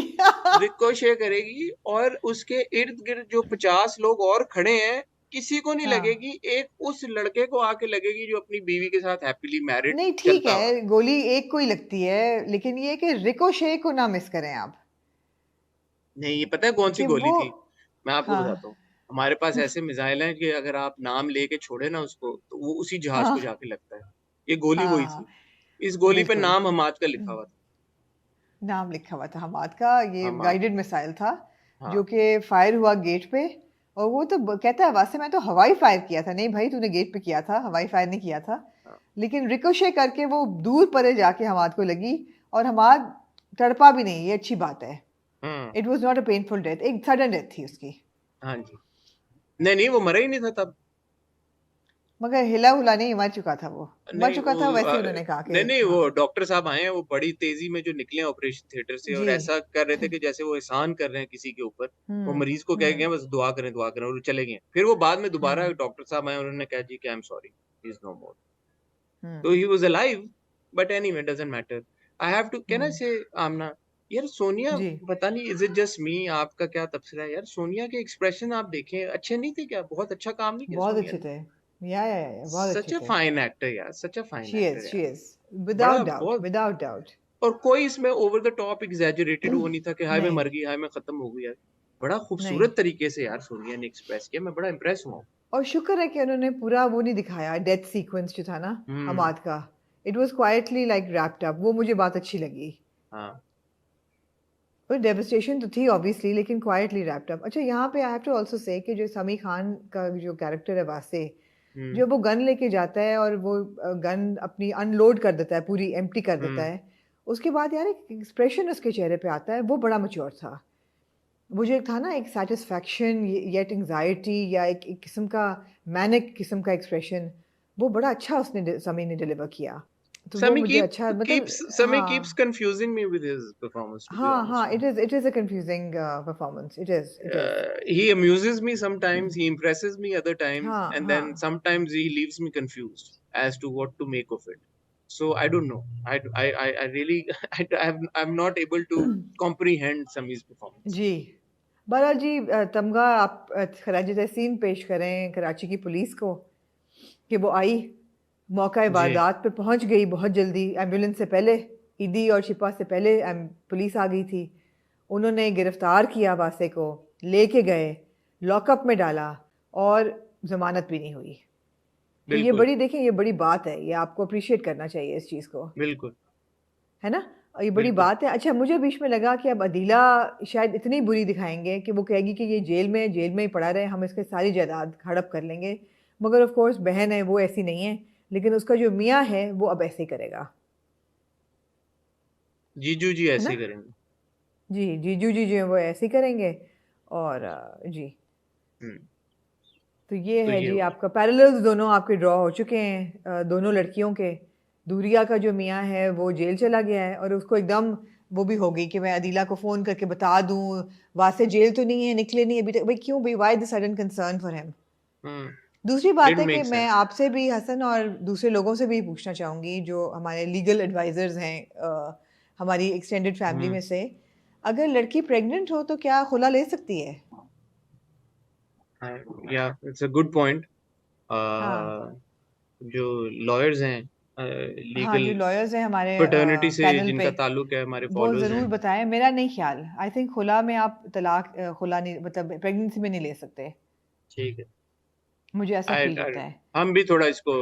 रिकोशे करेगी, और उसके इर्द गिर्द जो 50 लोग और खड़े हैं, किसी को नहीं हाँ, लगेगी, एक उस लड़के को आके लगेगी जो अपनी बीवी के साथ हैप्पीली मैरिड नहीं ठीक चलता हुआ। है, गोली एक को ही लगती है, लेकिन ये कि रिकोशे को ना मिस करें आप। नहीं, ये पता है कौन सी कि गोली वो, थी? मैं आपको हाँ, बताता हूँ। हमारे पास ऐसे मिसाइल हैं कि अगर आप नाम लेके छोड़े ना उसको, तो वो उसी जहाज को हाँ, जाके लगता है। ये गोली वही हाँ, थी। इस गोली पे बिल्कुल। नाम हमाद का लिखा हुआ था। नाम लिखा हुआ था हमाद का, ये हमाद। गाइडेड मिसाइल था, हाँ जो कि फायर हुआ गेट पे। और वो तो कहता है वासे मैं तो हवाई फायर किया था। नहीं भाई, तूने गेट पे किया था, हवाई फायर नहीं किया था। हाँ। लेकिन रिकोशे करके वो दूर परे जाके हमाद को लगी, और हमाद तड़पा भी नहीं, ये अच्छी बात है। हम्म। It was not a painful death, एक सडन डेथ थी उसकी। हाँ जी। नहीं नहीं, वो मरा ही नहीं था तब। मगर हिला हुला नहीं, मर चुका था वो। मर नहीं चुका वो था, वैसे ही उन्होंने कहा कि नहीं, हाँ। वो डॉक्टर साहब आए हैं, वो बड़ी तेजी में जो निकले ऑपरेशन थिएटर से, और जी। ऐसा कर रहे थे कि जैसे वो एहसान कर रहे हैं किसी के ऊपर। वो हम्म, मरीज को कह गए हम्म, हैं बस दुआ करें, और वो चले गए। फिर वो बाद में दोबारा हम्म, डॉक्टर साहब आए, उन्होंने कहा जी कि I am sorry, he is no more. तो हम्म, he was alive, but anyway doesn't matter. I have to, can I hmm. Say Amna, यार सोनिया, जी, पता नहीं इज इट जस्ट मी, आपका क्या तबसरा है यार? सोनिया के एक्सप्रेशन आप देखें, अच्छे नहीं थे क्या? बहुत अच्छा काम नहीं किया बहुत सोनिया अच्छे ने। थे। या बहुत अच्छे सच अ थे। फाइन एक्टर यार, such a fine she is, actor she यार। इज, बड़ा विदाउट डाउट, बहुत, विदाउट डाउट। और कोई इसमें ओवर द टॉप एग्जैजरेटेड वो नहीं था कि हाय मैं नहीं, मर गई, हाय मैं खत्म हो गई यार। बड़ा नहीं। खूबसूरत तरीके से यार सोनिया ने एक्सप्रेस किया, मैं बड़ा इम्प्रेस हुआ। और शुक्र है कि उन्होंने पूरा वो नहीं दिखाया, डेथ सीक्वेंस जो था ना हम्म। हमाद का। It was quietly like wrapped up, वो मुझे बात अच्छी लगी। हाँ। और डेविस्टेशन तो थी ऑब्वियसली, लेकिन क्वाइटली रैप्ड अप। अच्छा, यहाँ पे आई हैव टू आल्सो से कि जो समी खान का जो कैरेक्टर है वासे, हम्म। जो वो गन लेके जाता है और वो गन अपनी अनलोड कर देता है, पूरी एम्प्टी कर देता हम्म। है। उसके बाद यार एक एक्सप्रेशन उसके चेहरे पे आता है, वो बड़ा मैच्योर था। वो जो एक था ना, एक सेटिस्फैक्शन येट एंजाइटी, या एक किस्म का मैनिक किस्म का एक्सप्रेशन, वो बड़ा अच्छा उसने समी ने डिलीवर किया। तो वो मुझे अच्छा, मतलब, Sami keeps हाँ, confusing me with his performance, to be हाँ, honest. हाँ, it is a confusing performance, it is. He amuses me sometimes, he impresses me other times, हाँ, and then हाँ, sometimes he leaves me confused as to what to make of it. So I don't know. I really I'm not able to comprehend Sami's performance. जी बहरहाल जी तमगा आप जैसे scene पेश करें कराची की police को कि वो आई मौका जी वारदात पे पहुंच गई बहुत जल्दी एम्बुलेंस से पहले ईदी और शिपा से पहले पुलिस आ गई थी उन्होंने गिरफ्तार किया वासे को लेके गए लॉकअप में डाला और जमानत भी नहीं हुई तो ये बिल्कुल बड़ी देखें ये बड़ी बात है ये आपको अप्रिशिएट करना चाहिए इस चीज़ को बिल्कुल है ना और ये बड़ी बिल्कुल बात है अच्छा मुझे बीच में लगा कि अब अदीला शायद इतनी बुरी दिखाएंगे कि वो कहेगी कि ये जेल में ही पड़ा रहे हम इसके सारी जायदाद हड़प कर लेंगे मगर ऑफ कोर्स बहन है वो ऐसी नहीं है लेकिन उसका जो मियाँ है वो अब ऐसे ही करेगा जीजू जी है ऐसे ना ही करेंगे। जी जीजू जी जो है वो ऐसे ही करेंगे और जी हम्म तो ये तो है ये जी हो गया। आपका पैरेलल्स दोनों आपके ड्रॉ हो चुके हैं दोनों लड़कियों के दूरिया का जो मियाँ है वो जेल चला गया है और उसको एकदम वो भी हो गई कि मैं अदीला को फ़ोन करके बता दूँ वासे जेल तो नहीं है निकले नहीं अभी तक भाई क्यों भाई why the sudden concern for him hmm दूसरी बात डिडंट है कि मेक मैं सेंस। आपसे भी हसन और दूसरे लोगों से भी पूछना चाहूँगी जो हमारे लीगल एडवाइजर्स हैं हमारी एक्सटेंडेड फैमिली में से अगर लड़की प्रेग्नेंट हो तो क्या खुला ले सकती है या इट्स अ गुड पॉइंट। हाँ जो लॉयर्स हैं हाँ लीगल जो लॉयर्स हैं हमारे फ्रेटर्निटी से पैनल पे जिनका ताल्लुक है हमारे वो फॉलोअर्स ज़रूर हैं। बताएं मेरा नहीं ख्याल आई थिंक खुला में आप तलाक खुला नहीं मतलब प्रेगनेंसी में नहीं ले सकते ठीक है। मुझे ऐसा फील I होता है हम भी थोड़ा इसको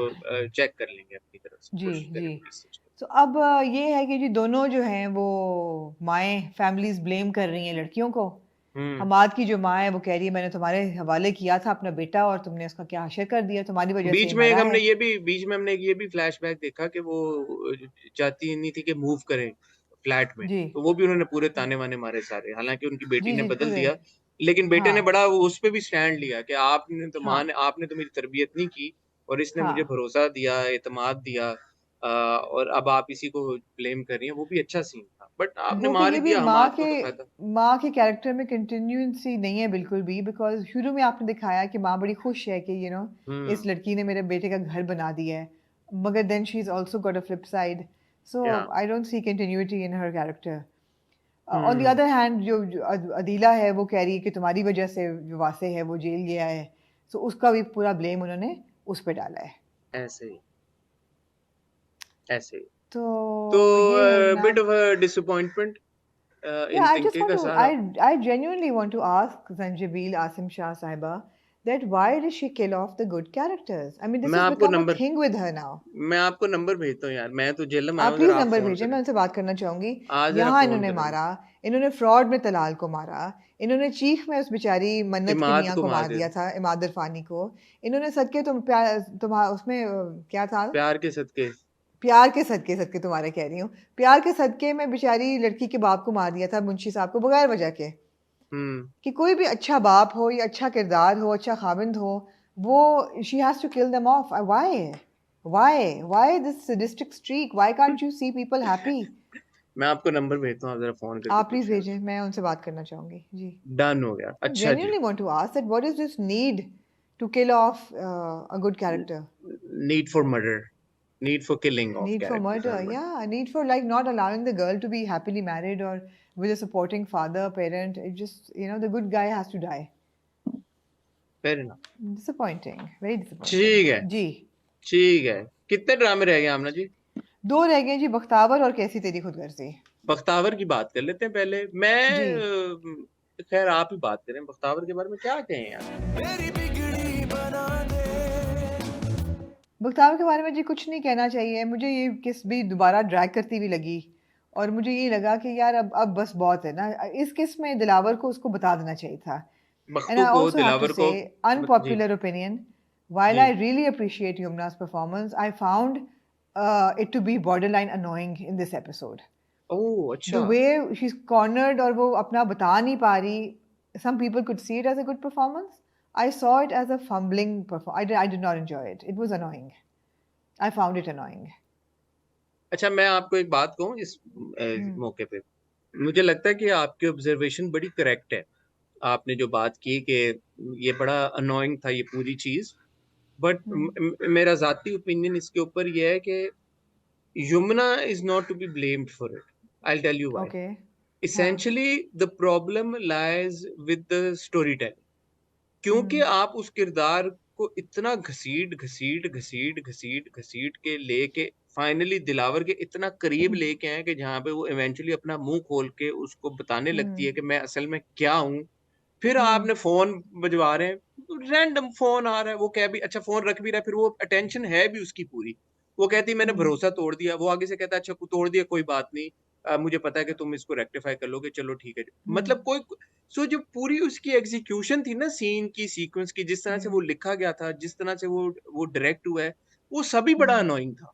चेक कर लेंगे अपनी तरफ से जी कोशिश जी करेंगे रिसर्च तो अब ये है कि जी दोनों जो हैं वो माएँ फैमिलीज ब्लेम कर रही हैं लड़कियों को हम्म हमाद की जो माँ है वो कह रही है मैंने तुम्हारे हवाले किया था अपना बेटा और तुमने उसका क्या हशर कर दिया तुम्हारी वजह से ये मरा है बीच में हमने एक ये भी फ्लैशबैक देखा कि वो चाहती नहीं थी कि मूव करें फ्लैट में, जी तो वो भी उन्होंने पूरे ताने वाने मारे सारे, हालांकि उनकी बेटी जी ने जी बदल पूरे दिया, लेकिन बेटे ने हाँ बड़ा उस पे भी स्टैंड लिया कि हाँ आपने तो मेरी तरबियत नहीं की और इसने मुझे हाँ भरोसा दिया, एतमाद दिया, और अब आप इसी को ब्लेम कर रही हैं। वो भी अच्छा सीन था, बट आपने वो कि मार ये ही भी दिया हमाद को, तो फायदा। माँ के कैरेक्टर में कंटिन्यूंसी नहीं है बिल्कुल भी बिकॉज शुरू में आपने दिखाया कि माँ बड़ी खुश है कि हम्म इस लड़की ने मेरे बेटे का घर बना दिया है मगर then she is also got a flip side so yeah I don't see continuity in her character on the hmm other hand जो अदीला है वो कह रही है कि तुम्हारी वजह से जो वासे है वो जेल गया है सो उसका भी पूरा ब्लेम उन्होंने उस पर डाला है ऐसे ही ऐसे ही तो तो ये है बिट जनाब of a disappointment Yeah, in I just तिनके want का to, सारा। I genuinely want to ask Zanjabil Asim Shah Sahiba that why did she kill off the good characters? I mean, this मैं has आपको become a number thing with her now. मैं आपको number भेजता हूँ यार, मैं तो जेल में आया आप हूँ, प्लीज जरा आप नंबर फोन भेजें करें, मैं उनसे बात करना चाहूंगी आज जरा यहाँ फोन इन्होंने करें मारा इन्होंने फ्रॉड में तलाल को मारा इन्होंने चीख में उस बेचारी मन्नत की इमाद मियाँ को को मार मार दिया दिया था, था इमाद इरफानी को इन्होंने सदके उसमें क्या था प्यार के सदके। प्यार के सदके सदके तुम्हारे कह रही हूँ प्यार के सदके में बेचारी लड़की के बाप को मार दिया था मुंशी साहब को बगैर वजह के हम्म कि कोई भी अच्छा बाप हो या अच्छा किरदार हो अच्छा खाविंद हो वो she has to kill them off why this sadistic streak why can't you see people happy मैं आपको नंबर भेजता हूँ, आप जरा फोन करके आप प्लीज पूछें भेजें उससे। मैं उनसे बात करना चाहूंगी जी डन हो गया, अच्छा जी। genuinely want to ask that what is this need to kill off a good character need for murder, need for killing of need for characters, murder not murder. yeah a need for like not allowing the girl to be happily married or with a supporting father parent it just the good guy has to die fair enough. disappointing very disappointing ठीक है, जी ठीक है। कितने ड्रामे रह गए आमना जी? दो रह गए जी बख्तावर और कैसी तेरी खुदगर्जी बख्तावर की बात कर लेते हैं पहले। जी खैर आप ही बात करें बख्तावर के बारे में, क्या कहें यार। मेरी बिगड़ी बना दे बख्तावर के बारे में जी कुछ नहीं कहना चाहिए मुझे ये किस भी दोबारा ड्रैग करती हुई लगी और मुझे ये लगा कि यार अब बस बहुत है ना इस किस में दिलावर को उसको बता देना चाहिए था and बख्तू I को, also have to Dilawar say को। जी unpopular opinion while ji. I really appreciate Yumna's performance I found it to be borderline annoying in this episode oh the अच्छा। way she's cornered और वो अपना बता नहीं पा रही some people could see it as a good performance I saw it as a fumbling performance I did not enjoy it it was annoying I found it annoying अच्छा मैं आपको एक बात कहूँ इस हम्म मौके पे, मुझे लगता है कि आपकी ऑब्जर्वेशन बड़ी करेक्ट है। आपने जो बात की कि ये बड़ा अनोइंग था ये पूरी चीज, बट हम्म मेरा जाती ओपिनियन इसके ऊपर ये है कि Yumna is not to be blamed for it. I'll tell you why. Okay. Essentially, the problem lies with the storytelling. क्योंकि आप उस किरदार को इतना घसीट घसीट घसीट घसीट घसीट के लेके फाइनली दिलावर के इतना करीब लेके आए कि जहाँ पे वो इवेंचुअली अपना मुंह खोल के उसको बताने लगती है कि मैं असल में क्या हूँ। फिर आपने फोन बजवा रहे हैं, रैंडम फोन आ रहा है, वो कह भी अच्छा फोन रख भी रहा है, फिर वो अटेंशन है भी उसकी पूरी। वो कहती है मैंने भरोसा तोड़ दिया, वो आगे से कहता है अच्छा तोड़ दिया कोई बात नहीं, मुझे पता है कि तुम इसको रेक्टिफाई कर लोगे, चलो ठीक है। मतलब कोई सो जो पूरी उसकी एग्जीक्यूशन थी ना सीन की, सीक्वेंस की, जिस तरह से वो लिखा गया था, जिस तरह से वो डायरेक्ट हुआ है, वो सभी बड़ा अनोइंग था,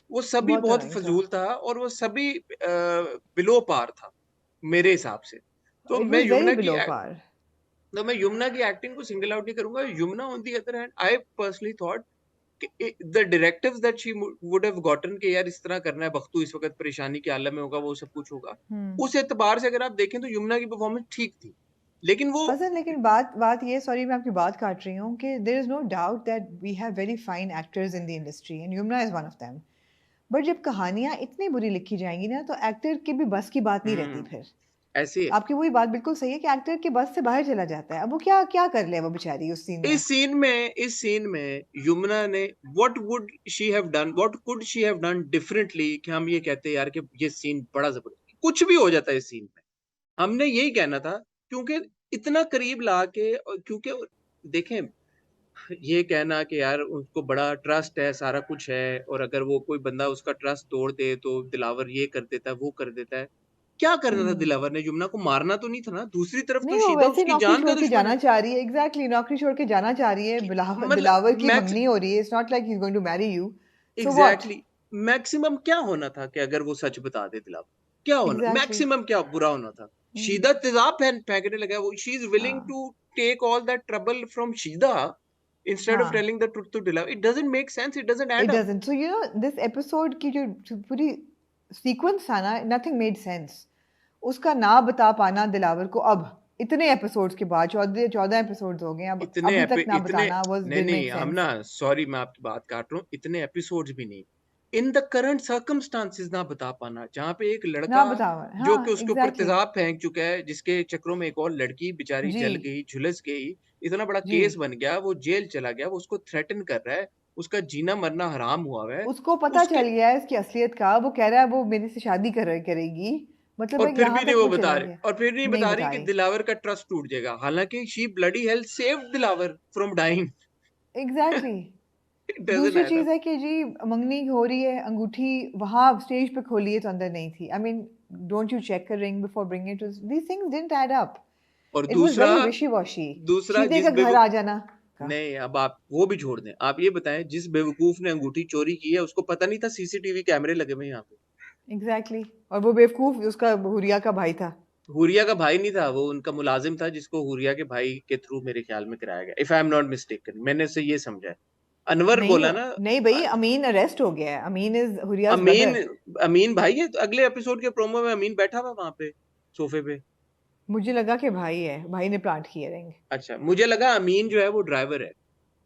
वो सभी बहुत बहुत annoying था। फजूल था, और वो सभी बिलो पार था मेरे हिसाब से। तो It मैं was very यमुना की below par. तो मैं यमुना की एक्टिंग को सिंगल आउट नहीं करूंगा। Yamuna on the other hand, I personally thought the directives that she would have gotten के यार इस तरह करना है, बख्तू इस वक्त परेशानी के आलम में होगा, वो सब कुछ होगा, उस एतबार से अगर आप देखें तो यमुना की परफॉर्मेंस ठीक थी, लेकिन वो हसन, लेकिन बात बात ये, सॉरी मैं आपकी बात काट रही हूँ, कि there is no doubt that we have very fine actors in the industry and Yamuna is one of them, but जब कहानियाँ इतनी बुरी लिखी जाएंगी ना तो एक्टर की भी बस की बात नहीं रहती फिर। ऐसे है। आपकी वही बात बिल्कुल सही है कि एक्टर के बस से बाहर चला जाता है। अब वो क्या क्या कर ले वो बेचारी उस सीन में। इस सीन में यमुना ने what would she have done, what could she have done differently, कि हम ये कहते हैं यार कि ये सीन बड़ा जबरदस्त, कुछ भी हो जाता है इस सीन में, हमने यही कहना था, क्योंकि इतना करीब ला के, क्योंकि देखें ये कहना कि यार उसको बड़ा ट्रस्ट है, सारा कुछ है, और अगर वो कोई बंदा उसका ट्रस्ट तोड़ दे तो दिलावर ये कर देता है, वो कर देता है। क्या करना था दिलावर ने? यमुना को मारना तो नहीं था ना, दूसरी तरफ तो नहीं, वो शीदा वैसे उसकी नौकरी जान का छोड़ के दुश्मन जाना है। चाह रही है। एग्जैक्टली, नौकरी छोड़ के जाना चाह रही है। मतलब दिलावर की मैक्स मंगनी हो रही है। It's not like he is going to marry you, so what. Exactly maximum क्या होना था कि अगर वो सच बता दे दिलावर, क्या होना एग्जैक्टली। मैक्सिमम क्या बुरा होना था? शीदा तेजाब फेंकने लगा, वो शी इज विलिंग हाँ to take all that trouble from Sheeda instead of हाँ, telling the truth to Dilaver. It doesn't make sense, it doesn't it add up. Doesn't. So you know this episode की जो पूरी sequence था ना, nothing made sense. उसका ना बता पाना दिलावर को अब इतने एपिसोड्स के बाद, 14 एपिसोड्स हो गए, अब इतने अभी तक ना इतने बताना वाज नहीं डिड नहीं, मेक हम सेंस। ना, सॉरी मैं आपकी बात काट रहा हूँ, इतने एपिसोड्स भी नहीं, इन द करंट सर्कमस्टांसेस ना बता पाना, जहाँ पे एक ना लड़का बता, जो हाँ कि उसके ऊपर एग्जैक्टली। तेजाब फेंक चुका है, जिसके चक्रों में एक और लड़की बेचारी जी जल गई, झुलस गई, इतना बड़ा जी, केस बन गया, वो जेल चला गया, वो उसको थ्रेटन कर रहा है, उसका जीना मरना हराम हुआ है उसको पता उसके, चल गया है इसकी असलियत का। वो कह रहा है वो मेरे से शादी करेगी। मतलब और है फिर भी यहाँ नहीं तक वो वो बता चला रहे, गया। और फिर नहीं नहीं बता रही बता कि रही। दिलावर का ट्रस्ट टूट जाएगा, हालांकि she bloody hell saved Dilawar from dying. Exactly. It doesn't दूसरी ऐड चीज अप। है कि जी मंगनी हो रही है, अंगूठी वहां स्टेज पे खोली है तो अंदर नहीं थी। I mean, don't you check a ring before bringing it? These things didn't add up. और it was very wishy washy. दूसरा शीदे जिस का घर आ जाना का। नहीं, अब आप वो भी छोड़ दें, आप ये बताएं जिस बेवकूफ ने अंगूठी चोरी की है उसको पता नहीं था सीसीटीवी कैमरे लगे हुए हैं यहाँ पे? एग्जैक्टली। और वो बेवकूफ उसका हुरिया का भाई था। हुरिया का भाई नहीं था, वो उनका मुलाजिम था, जिसको हुरिया के भाई के थ्रू मेरे ख्याल में कराया गया, if I am not mistaken, मैंने उसे ये समझा है। अनवर नहीं बोला ना, नहीं भाई, अमीन अरेस्ट हो गया है। अमीन इज हुरियाज अमीन, ब्रदर। अमीन भाई है, तो अगले एपिसोड के प्रोमो में अमीन बैठा हुआ वहां पे सोफे पे। मुझे लगा कि भाई है, भाई ने प्लांट किए रिंग। अच्छा, मुझे लगा अमीन जो है वो ड्राइवर है,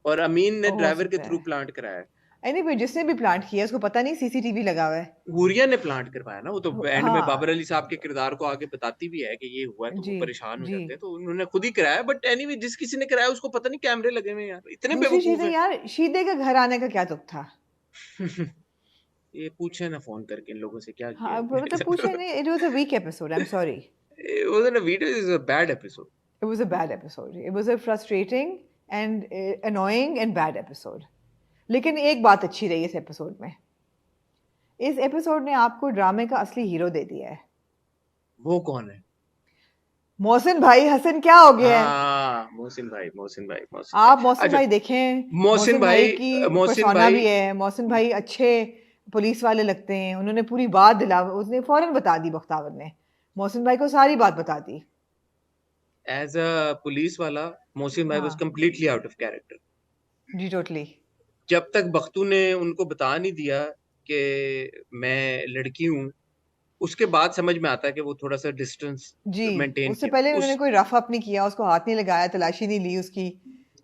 और अमीन ने हो ड्राइवर के सकता थ्रू है। प्लांट कराया है। एनीवे, जिसने भी प्लांट किया उसको पता नहीं सीसीटीवी लगा हुआ है। हुरिया ने प्लांट करवाया ना, वो तो एंड में बाबर हाँ अली साहब के किरदार को आगे बताती भी है कि ये हुआ है, तो वो जी परेशान हो जी। जाते हैं, तो उन्होंने खुद ही कराया। बट एनीवे, जिस किसी ने कराया उसको पता नहीं कैमरे लगे हुए हैं यार, इतने दूसरी चीज बेवकूफ है हैं। यार, शीदे का घर आने का क्या तुक था? ये पूछे ना फोन करके इन लोगों से क्या किया हाँ मतलब पूछे नहीं। It was a weak episode, I am sorry. it wasn't a video, it was a bad episode. It was a bad episode. It was a frustrating and annoying and bad episode. लेकिन एक बात अच्छी रही इस episode में। इस episode ने आपको ड्रामे का असली हीरो दे दिया है। वो कौन है? मोहसिन भाई। हसन क्या हो गया है? हाँ, मोहसिन भाई, मोहसिन भाई, मोहसिन आप भाई। मोहसिन अच्छा, भाई देखें। मोहसिन मोहसिन भाई भाई, की मोहसिन पर्सोना भाई भी है। मोहसिन भाई अच्छे पुलिस वाले लगते हैं। उन्होंने पूरी बात दिला, उसने फौरन बता दी, बख्तावर ने मोहसिन भाई को सारी बात बता दी। एज अ पुलिस वाला, मोहसिन भाई वाज हाँ कंप्लीटली आउट ऑफ कैरेक्टर। जी, टोटली। जब तक बख्तू ने उनको बता नहीं दिया कि मैं लड़की हूँ, उसके बाद समझ में आता है कि वो थोड़ा सा डिस्टेंस जी, मेंटेन उससे किया। पहले उन्होंने उस कोई रफ अप नहीं किया, उसको हाथ नहीं लगाया, तलाशी नहीं ली उसकी।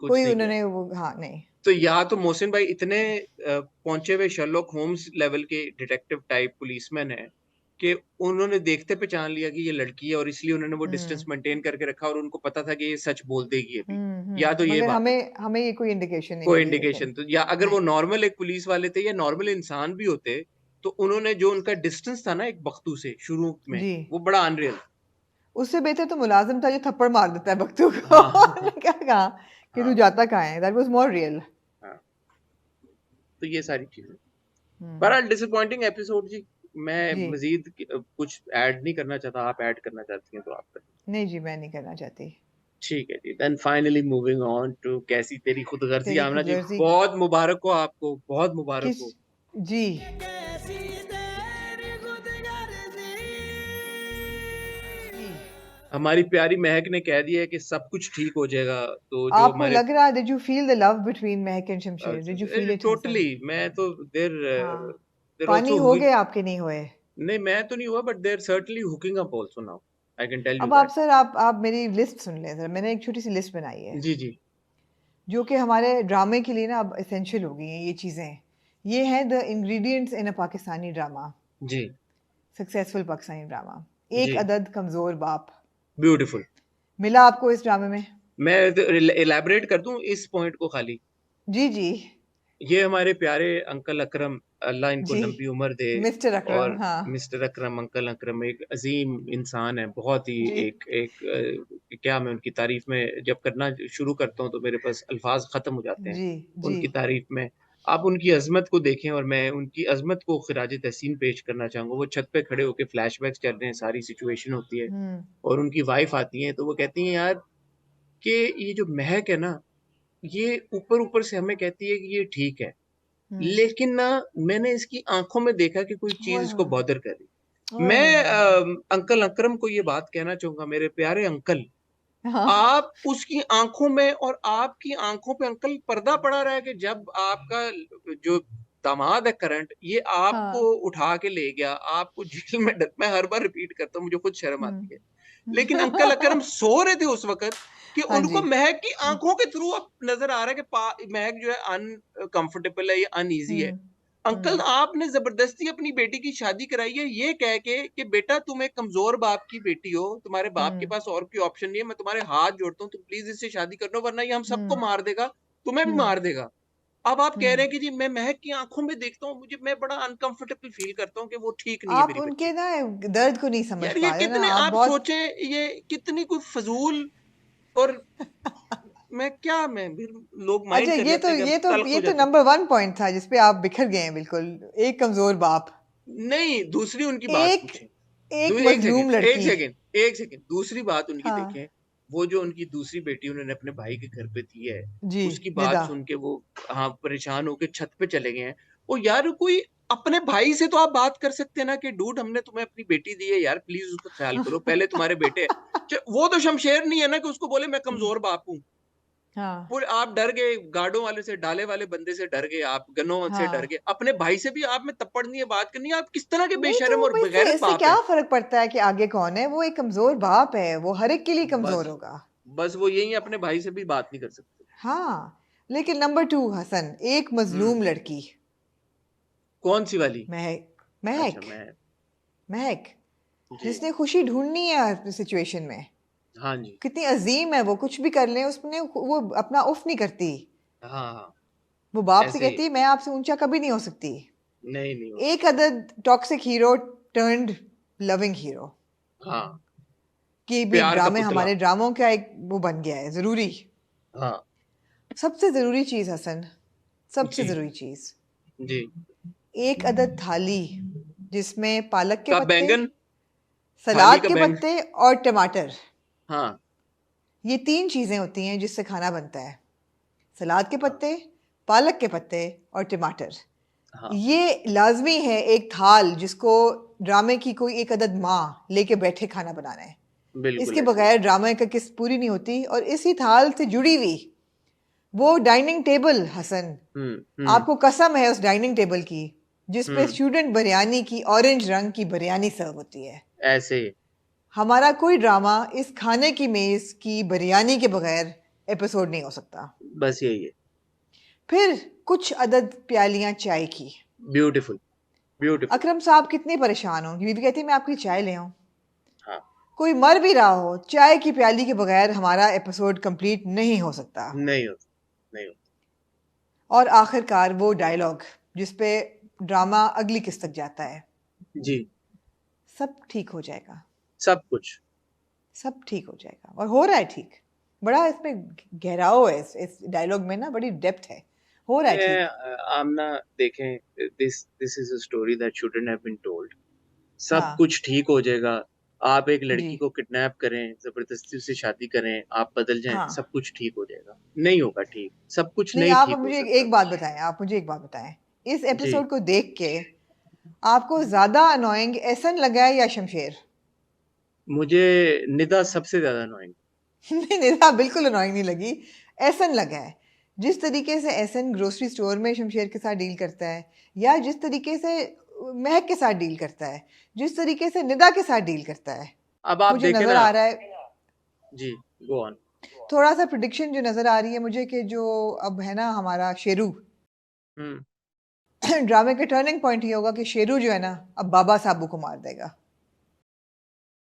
कुछ कोई नहीं उन्होंने वो हाँ नहीं तो या तो मोहसिन भाई इतने पहुंचे हुए शर्लॉक होम्स लेवल के डिटेक्टिव टाइप पुलिसमैन है कि उन्होंने देखते पहचान लिया कि ये लड़की है और इसलिए उन्होंने वो डिस्टेंस मेंटेन करके रखा और उनको पता था कि ये सच बोल देगी अभी, या तो ये मगर बात है। हमें हमें ये कोई इंडिकेशन नहीं कोई मिली इंडिकेशन लेकिन तो, या अगर वो नहीं नॉर्मल एक पुलिस वाले थे या नॉर्मल इंसान भी होते तो उन्होंने जो उनका डिस्टेंस था ना एक बख्तू से शुरू में, जी वो बड़ा अनरियल। उससे बेहतर तो मुलाजिम था जो थप्पड़ मार देता है बख्तू को हाँ उसने क्या कहा कि तू हाँ जाता कहाँ है दैट वाज मोर रियल हाँ, तो ये सारी चीजें बहरहाल डिसअपॉइंटिंग एपिसोड जी। मैं जी मजीद कुछ ऐड नहीं करना चाहता, आप ऐड करना चाहती हैं तो आप करें। नहीं जी मैं नहीं करना चाहती ठीक है जी, then finally moving on to Kaisi Teri खुदगर्जी। तेरी आमना जी खुदगर्जी बहुत मुबारक हो आपको, बहुत मुबारक किस हो। जी कैसी तेरी खुदगर्जी जी हमारी प्यारी महक ने कह दिया है कि सब कुछ ठीक हो जाएगा, तो जो आपको हमारे लग रहा did you feel the love between Mahek and Shamsher did you feel it Hasan totally मैं तो देर हाँ देर पानी आल्सो हो गए आपके नहीं हुए नहीं मैं तो नहीं हुआ, but there certainly hooking up also now, I can tell you अब आप दैट। सर आप मेरी लिस्ट सुन लें जरा मैंने एक छोटी सी लिस्ट बनाई है जी जी जो कि हमारे ड्रामे के लिए ना अब एसेंशियल हो गई हैं ये चीज़ें ये हैं the ingredients in a Pakistani drama जी सक्सेसफुल पाकिस्तानी ड्रामा जी, एक अदद कमज़ोर बाप ब्यूटीफुल। मिला आपको इस ड्रामे में मैं इलेबरेट कर दूं इस पॉइंट को खाली। जी जी ये हमारे प्यारे अंकल अकरम, अल्लाह इनको जी लंबी उम्र दे, मिस्टर अकरम और हाँ मिस्टर अकरम, अंकल अकरम एक अजीम इंसान है, बहुत ही जी एक एक क्या मैं उनकी तारीफ में जब करना शुरू करता हूँ तो मेरे पास अल्फाज खत्म हो जाते हैं जी जी उनकी तारीफ में। आप उनकी अजमत को देखें और मैं उनकी अजमत को खिराज तहसीन पेश करना चाहूंगा। वो छत पे खड़े होकर फ्लैशबैक्स चल रहे हैं, सारी सिचुएशन होती है हम्म और उनकी वाइफ आती है तो वो कहती हैं यार कि ये जो महक है ना, ये ऊपर ऊपर से हमें कहती है कि ये ठीक है, हम्म लेकिन ना मैंने इसकी आंखों में देखा कि कोई चीज ओए इसको होए बॉदर कर रही। ओए होए मैं होए होए। अंकल अकरम को ये बात कहना चाहूंगा, मेरे प्यारे अंकल, हाँ आप उसकी आंखों में और आपकी आंखों पे अंकल पर्दा पड़ा रहा है कि जब आपका जो दामाद है करंट, ये आपको हाँ उठा के ले गया, आपको जेल में मैं हर बार रिपीट करता हूँ, मुझे खुद शर्म आती है, लेकिन अंकल अकरम सो रहे थे उस वक्त कि हाँ उनको जी महक की आंखों के थ्रू अब नजर आ रहा है कि महक जो है अनकंफर्टेबल है, ये अनईजी है। हम्म अंकल आपने जबरदस्ती अपनी बेटी की शादी कराई है ये कह के कि बेटा तुम एक कमजोर बाप की बेटी हो, तुम्हारे बाप के हम्म पास और कोई ऑप्शन नहीं है, मैं तुम्हारे हाथ जोड़ता हूँ, तुम प्लीज इससे शादी कर लो वरना ये हम सबको हम्म मार देगा, तुम्हें भी हम्म मार देगा। अब आप कह हम्म रहे हैं कि जी मैं महक की आंखों में देखता हूँ, मुझे मैं बड़ा अनकंफर्टेबल फील करता हूँ कि वो ठीक नहीं है आप मेरी उनके बच्ची। ना दर्द को नहीं समझ यार ये पा रहे ना कितने आप आप बहुत सोचें, ये कितनी कोई फजूल, और मैं क्या मैं फिर लोग अच्छा माइंड कर जाते हैं कि हम तल्ख ये हो तो जाते हैं। नंबर वन पॉइंट था जिसपे आप बिखर गए हैं बिल्कुल एक कमजोर बाप नहीं, दूसरी उनकी बात एक पूछें। एक एक मजलूम सेकंड एक लड़की सेकंड एक सेकंड, दूसरी बात उनकी हाँ देखें। वो जो उनकी दूसरी बेटी उन्होंने अपने भाई के घर पे दी है, जी उसकी बात निदा सुन के वो हाँ परेशान होके छत पे चले गए हैं। ओ यार कोई अपने भाई से तो आप बात कर सकते हैं ना कि डूड हमने तुम्हें अपनी बेटी दी है यार, प्लीज उसका ख्याल करो, पहले तुम्हारे बेटे वो तो शमशेर नहीं है ना कि उसको बोले मैं कमजोर बाप हूँ। हाँ पूरे आप डर गए, गार्डों वाले से, डाले वाले बंदे से डर गए, आप गनों से डर हाँ गए, अपने भाई से भी आप में तपड़नी है, बात करनी है, आप किस तरह के नहीं तो बेशर्म और वो इससे बेगैरत इससे बाप क्या हैं। फर्क पड़ता है कि आगे कौन है वो एक कमजोर बाप है वो हर एक के लिए कमजोर बस होगा बस वो यही अपने भाई से भी बात नहीं कर सकते। हाँ लेकिन नंबर टू हसन एक हम्म, मजलूम लड़की कौन सी वाली? महक अच्छा महक मैं, महक जी जिसने खुशी ढूंढनी है सिचुएशन में हाँ जी कितनी अजीम है वो कुछ भी कर ले उसने वो अपना उफ नहीं करती हाँ हाँ, वो बाप से ऐसे ही कहती है मैं आपसे ऊंचा कभी नहीं हो सकती नहीं हो एक सकता। अदद toxic hero turned loving hero हाँ, कि भी प्यार का ड्रामे पुतला। हमारे ड्रामों का एक वो बन गया है जरूरी हाँ सबसे जरूरी चीज हसन सबसे जी जरूरी चीज जी, एक अदद थाली जिसमें पालक के का पत्ते बैंगन, थाली सलाद का के बैंगन। पत्ते और टमाटर हाँ ये तीन चीजें होती हैं जिससे खाना बनता है सलाद के पत्ते पालक के पत्ते और टमाटर हाँ ये लाजमी है एक थाल जिसको ड्रामे की कोई एक अदद माँ लेके बैठे खाना बनाना है बिल्कुल इसके ऐसे ही। बगैर ड्रामे का किस पूरी नहीं होती और इसी थाल से जुड़ी हुई वो डाइनिंग टेबल हसन हम्म, आपको कसम है उस डाइनिंग टेबल की जिस पे हम्म, स्टूडेंट बिरयानी की ऑरेंज रंग की बिरयानी सर्व होती है ऐसे ही। हमारा कोई ड्रामा इस खाने की मेज की बिरयानी के बगैर एपिसोड नहीं हो सकता। बस यही है। फिर कुछ अदद प्यालियां चाय की। Beautiful, beautiful. अकरम साहब कितने परेशान हो, बीवी कहती है मैं आपकी चाय ले आऊं। हाँ, कोई मर भी रहा हो, चाय की प्याली के बगैर हमारा एपिसोड कंप्लीट नहीं हो सकता। नहीं होता, नहीं होता। और आखिरकार वो डायलॉग जिसपे ड्रामा अगली किस्त तक जाता है, जी, सब ठीक हो जाएगा, सब कुछ। सब ठीक हो जाएगा, और हो रहा है ठीक। बड़ा इसमें गहराव है, इस डायलॉग में ना बड़ी डेप्थ है, हो रहा है ये ठीक। आमना देखें, this is a story that shouldn't have been told. सब हाँ कुछ ठीक हो जाएगा। आप एक जी लड़की को किडनैप करें, जबरदस्ती उससे शादी करें, आप बदल जाएं, हाँ। सब कुछ ठीक हो जाएगा। नहीं होगा ठीक, सब कुछ नहीं, नहीं आप ठीक हो मुझे सकता। एक बात बताएं, आप मुझे एक बात बताएं, इस जी, एपिसोड को देख के आपको ज्यादा अनोइंग एहसन लगा है या शमशेर? मुझे निदा सबसे ज्यादा अनोइंग। नहीं निदा बिल्कुल अनोइंग नहीं लगी, एहसन लगा है। जिस तरीके से एहसन ग्रोसरी स्टोर में शमशेर के साथ डील करता है, या जिस तरीके से महक के साथ डील करता है, जिस तरीके से निदा के साथ डील करता है, अब आप मुझे देखें नजर ना। आ रहा है जी, गो ऑन। थोड़ा सा प्रिडिक्शन जो नजर आ रही है मुझे कि जो अब है ना हमारा शेरू, हम्म। ड्रामे के टर्निंग पॉइंट ये होगा कि शेरू जो है ना अब बाबा साबू को मार देगा।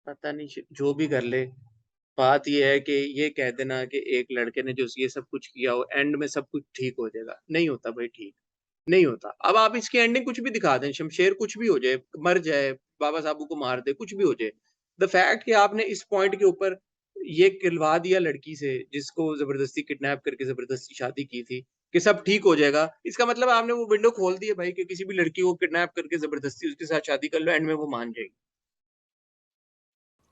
पता नहीं, जो भी कर ले, बात ये है कि ये कह देना कि एक लड़के ने जो ये सब कुछ किया हो, एंड में सब कुछ ठीक हो जाएगा। नहीं होता भाई ठीक, नहीं होता। अब आप इसकी एंडिंग कुछ भी दिखा दें, शमशेर कुछ भी हो जाए, मर जाए, बाबा साहब को मार दे, कुछ भी हो जाए, द फैक्ट कि आपने इस पॉइंट के ऊपर ये कहलवा दिया लड़की से जिसको जबरदस्ती किडनैप करके जबरदस्ती शादी की थी, कि सब ठीक हो जाएगा, इसका मतलब आपने वो विंडो खोल दी है भाई कि किसी भी लड़की को किडनैप करके जबरदस्ती उसके साथ शादी कर लो, एंड में वो मान जाएगी।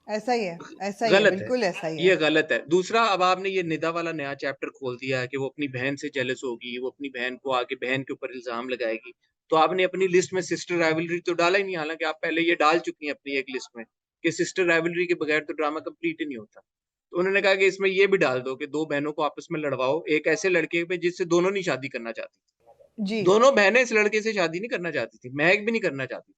ऐसा ही है, ऐसा ही है, गलत है, बिल्कुल ऐसा ही है। ये गलत है। दूसरा, अब आपने ये निदा वाला नया चैप्टर खोल दिया है कि वो अपनी बहन से जेलस होगी, वो अपनी बहन को आके बहन के ऊपर इल्जाम लगाएगी। तो आपने अपनी लिस्ट में सिस्टर राइवलरी तो डाला ही नहीं, हालांकि आप पहले ये डाल चुकी हैं अपनी एक लिस्ट में कि सिस्टर राइवलरी के बगैर तो ड्रामा कंप्लीट ही नहीं होता। तो उन्होंने कहा कि इसमें ये भी डाल दो कि दो बहनों को आपस में लड़वाओ एक ऐसे लड़के पे जिससे दोनों नहीं शादी करना चाहती। जी दोनों बहनें इस लड़के से शादी नहीं करना चाहती थी, महक भी नहीं करना चाहती थी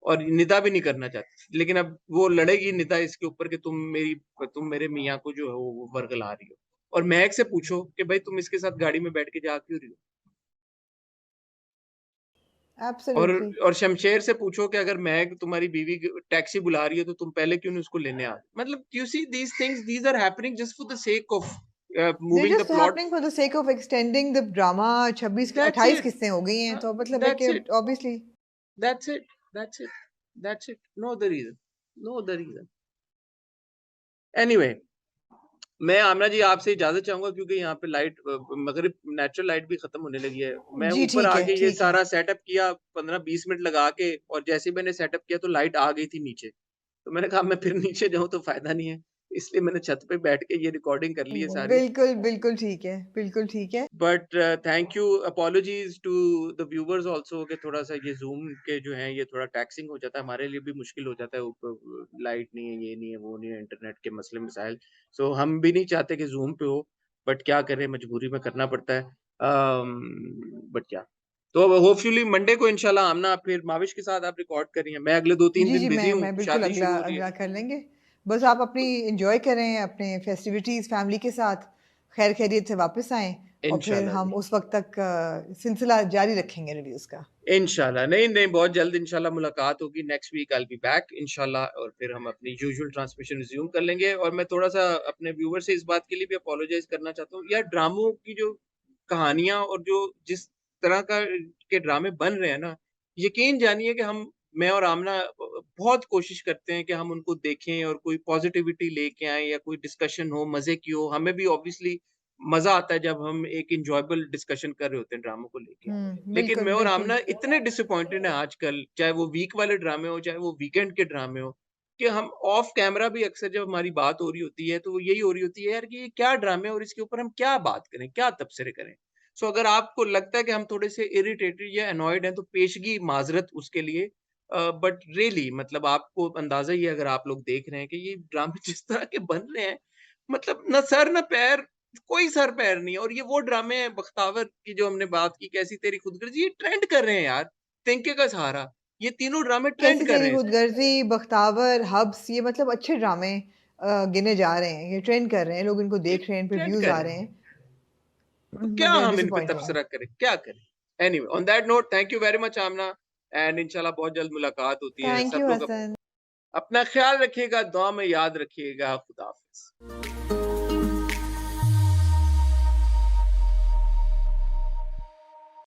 और निदा भी नहीं करना चाहती, लेकिन अब वो लड़ेगी निदा इसके ऊपर कि तुम मेरे मियाँ को जो है वो बरगला रही हो। और महक से पूछो कि भाई तुम इसके साथ गाड़ी में बैठ के जा क्यों रही हो। और एब्सोल्युटली। और शमशेर से पूछो कि अगर महक तुम्हारी बीवी टैक्सी बुला रही है तो तुम पहले क्यों नहीं उसको लेने आ। मतलब you see these things, these are happening just for the sake of They're moving the just plot. happening for the sake of extending the drama। 26 that's 28 it, किस्सें हो गई हैं, तो मतलब है दैट्स कि it, obviously। That's it, that's it, that's it, no other reason, no other reason. Anyway, मैं आमना जी आपसे इजाजत चाहूंगा क्योंकि यहाँ पे लाइट मगरिब नेचुरल लाइट भी खत्म होने लगी है। मैं जी ऊपर आके ये ठीक है। सारा सेटअप किया 15-20 मिनट लगा के, और जैसे ही मैंने सेटअप किया तो लाइट आ गई थी नीचे। तो मैंने कहा मैं फिर नीचे जाऊं तो फायदा नहीं है, इसलिए मैंने छत पे बैठ के ये रिकॉर्डिंग कर ली है सारी। बिल्कुल बिल्कुल ठीक है, बिल्कुल ठीक है। But thank you, apologies to the viewers also कि थोड़ा सा ये जूम के जो है ये थोड़ा टैक्सिंग हो जाता है, हमारे लिए भी मुश्किल हो जाता है, ऊपर लाइट नहीं है, ये नहीं है, वो नहीं है, इंटरनेट के मसले मसाइल। सो हम भी नहीं चाहते कि जूम पे हो, बट क्या करें, मजबूरी में करना पड़ता है। बट क्या, तो होपफुली मंडे को इंशाल्लाह आमना फिर माविश के साथ आप रिकॉर्ड करिए। मैं अगले 2-3 जी दिन जी, बिजी हूँ, मैं बिल्कुल शादी अगला शुरू हो रही है। अगला कर लेंगे। बस आप अपनी एंजॉय करें अपने फेस्टिविटीज फैमिली के साथ, खैर खैरियत से वापस आएं, और फिर इंशाल्लाह हम जी, उस वक्त तक सिलसिला जारी रखेंगे रिव्यूज का। इंशाल्लाह। नहीं नहीं, बहुत जल्द इंशाल्लाह मुलाकात होगी। Next week I will be back इंशाल्लाह, और फिर हम अपनी यूजुअल ट्रांसमिशन रिज्यूम कर लेंगे। और मैं थोड़ा सा अपने व्यूवर से इस बात के लिए भी अपोलोजाइज करना चाहता हूँ यार, ड्रामों की जो कहानियां और जो जिस तरह का के ड्रामे बन रहे हैं ना, यकीन जानिए कि हम, मैं और आमना बहुत कोशिश करते हैं कि हम उनको देखें और कोई पॉजिटिविटी लेके आए, या कोई डिस्कशन हो मजे की हो। हमें भी ऑब्वियसली मजा आता है जब हम एक इंजॉयबल डिस्कशन कर रहे होते हैं ड्रामों को लेके। लेकिन बिल्कुल मैं और बिल्कुल। आमना इतने डिसअपॉइंटेड हैं आजकल, चाहे वो वीक वाले ड्रामे हो चाहे वो वीकेंड के ड्रामे हो, कि हम ऑफ कैमरा भी अक्सर जब हमारी बात हो रही होती है तो वो यही हो रही होती है यार कि ये क्या ड्रामे और इसके ऊपर हम क्या बात करें, क्या तबसरे करें। सो अगर आपको लगता है कि हम थोड़े से इरिटेटेड या अनॉयड हैं तो पेशगी माजरत उसके लिए। बट रियली मतलब आपको अंदाजा ही है अगर आप लोग देख रहे हैं कि ये ड्रामे जिस तरह के बन रहे हैं, मतलब न सर न पैर, कोई सर पैर नहीं है। और ये वो ड्रामे हैं, बख्तावर की जो हमने बात की, कैसी तेरी खुदगर्जी, ये ट्रेंड कर रहे हैं यार, तिनके का सहारा, ये तीनों ड्रामे ट्रेंड कैसी कर तेरी रहे हैं इस टाइम। खुदगर्जी, बख्तावर, हब्स, ये मतलब अच्छे ड्रामे, गिने जा रहे हैं, ये ट्रेंड कर रहे हैं, लोग इनको देख रहे हैं, इन पे ट्रेंड व्यूज कर आ रहे रहे हैं, हैं, तो but क्या they are हम इन पे disappointing. तबसरा करें, क्या करें। Anyway on that note, thank you very much Amna, and इंशाल्लाह बहुत जल्द मुलाकात होती है। Thank सब you, लोग Hassan. अपना ख्याल रखिएगा, दुआ में याद रखिएगा। खुदा हाफिज।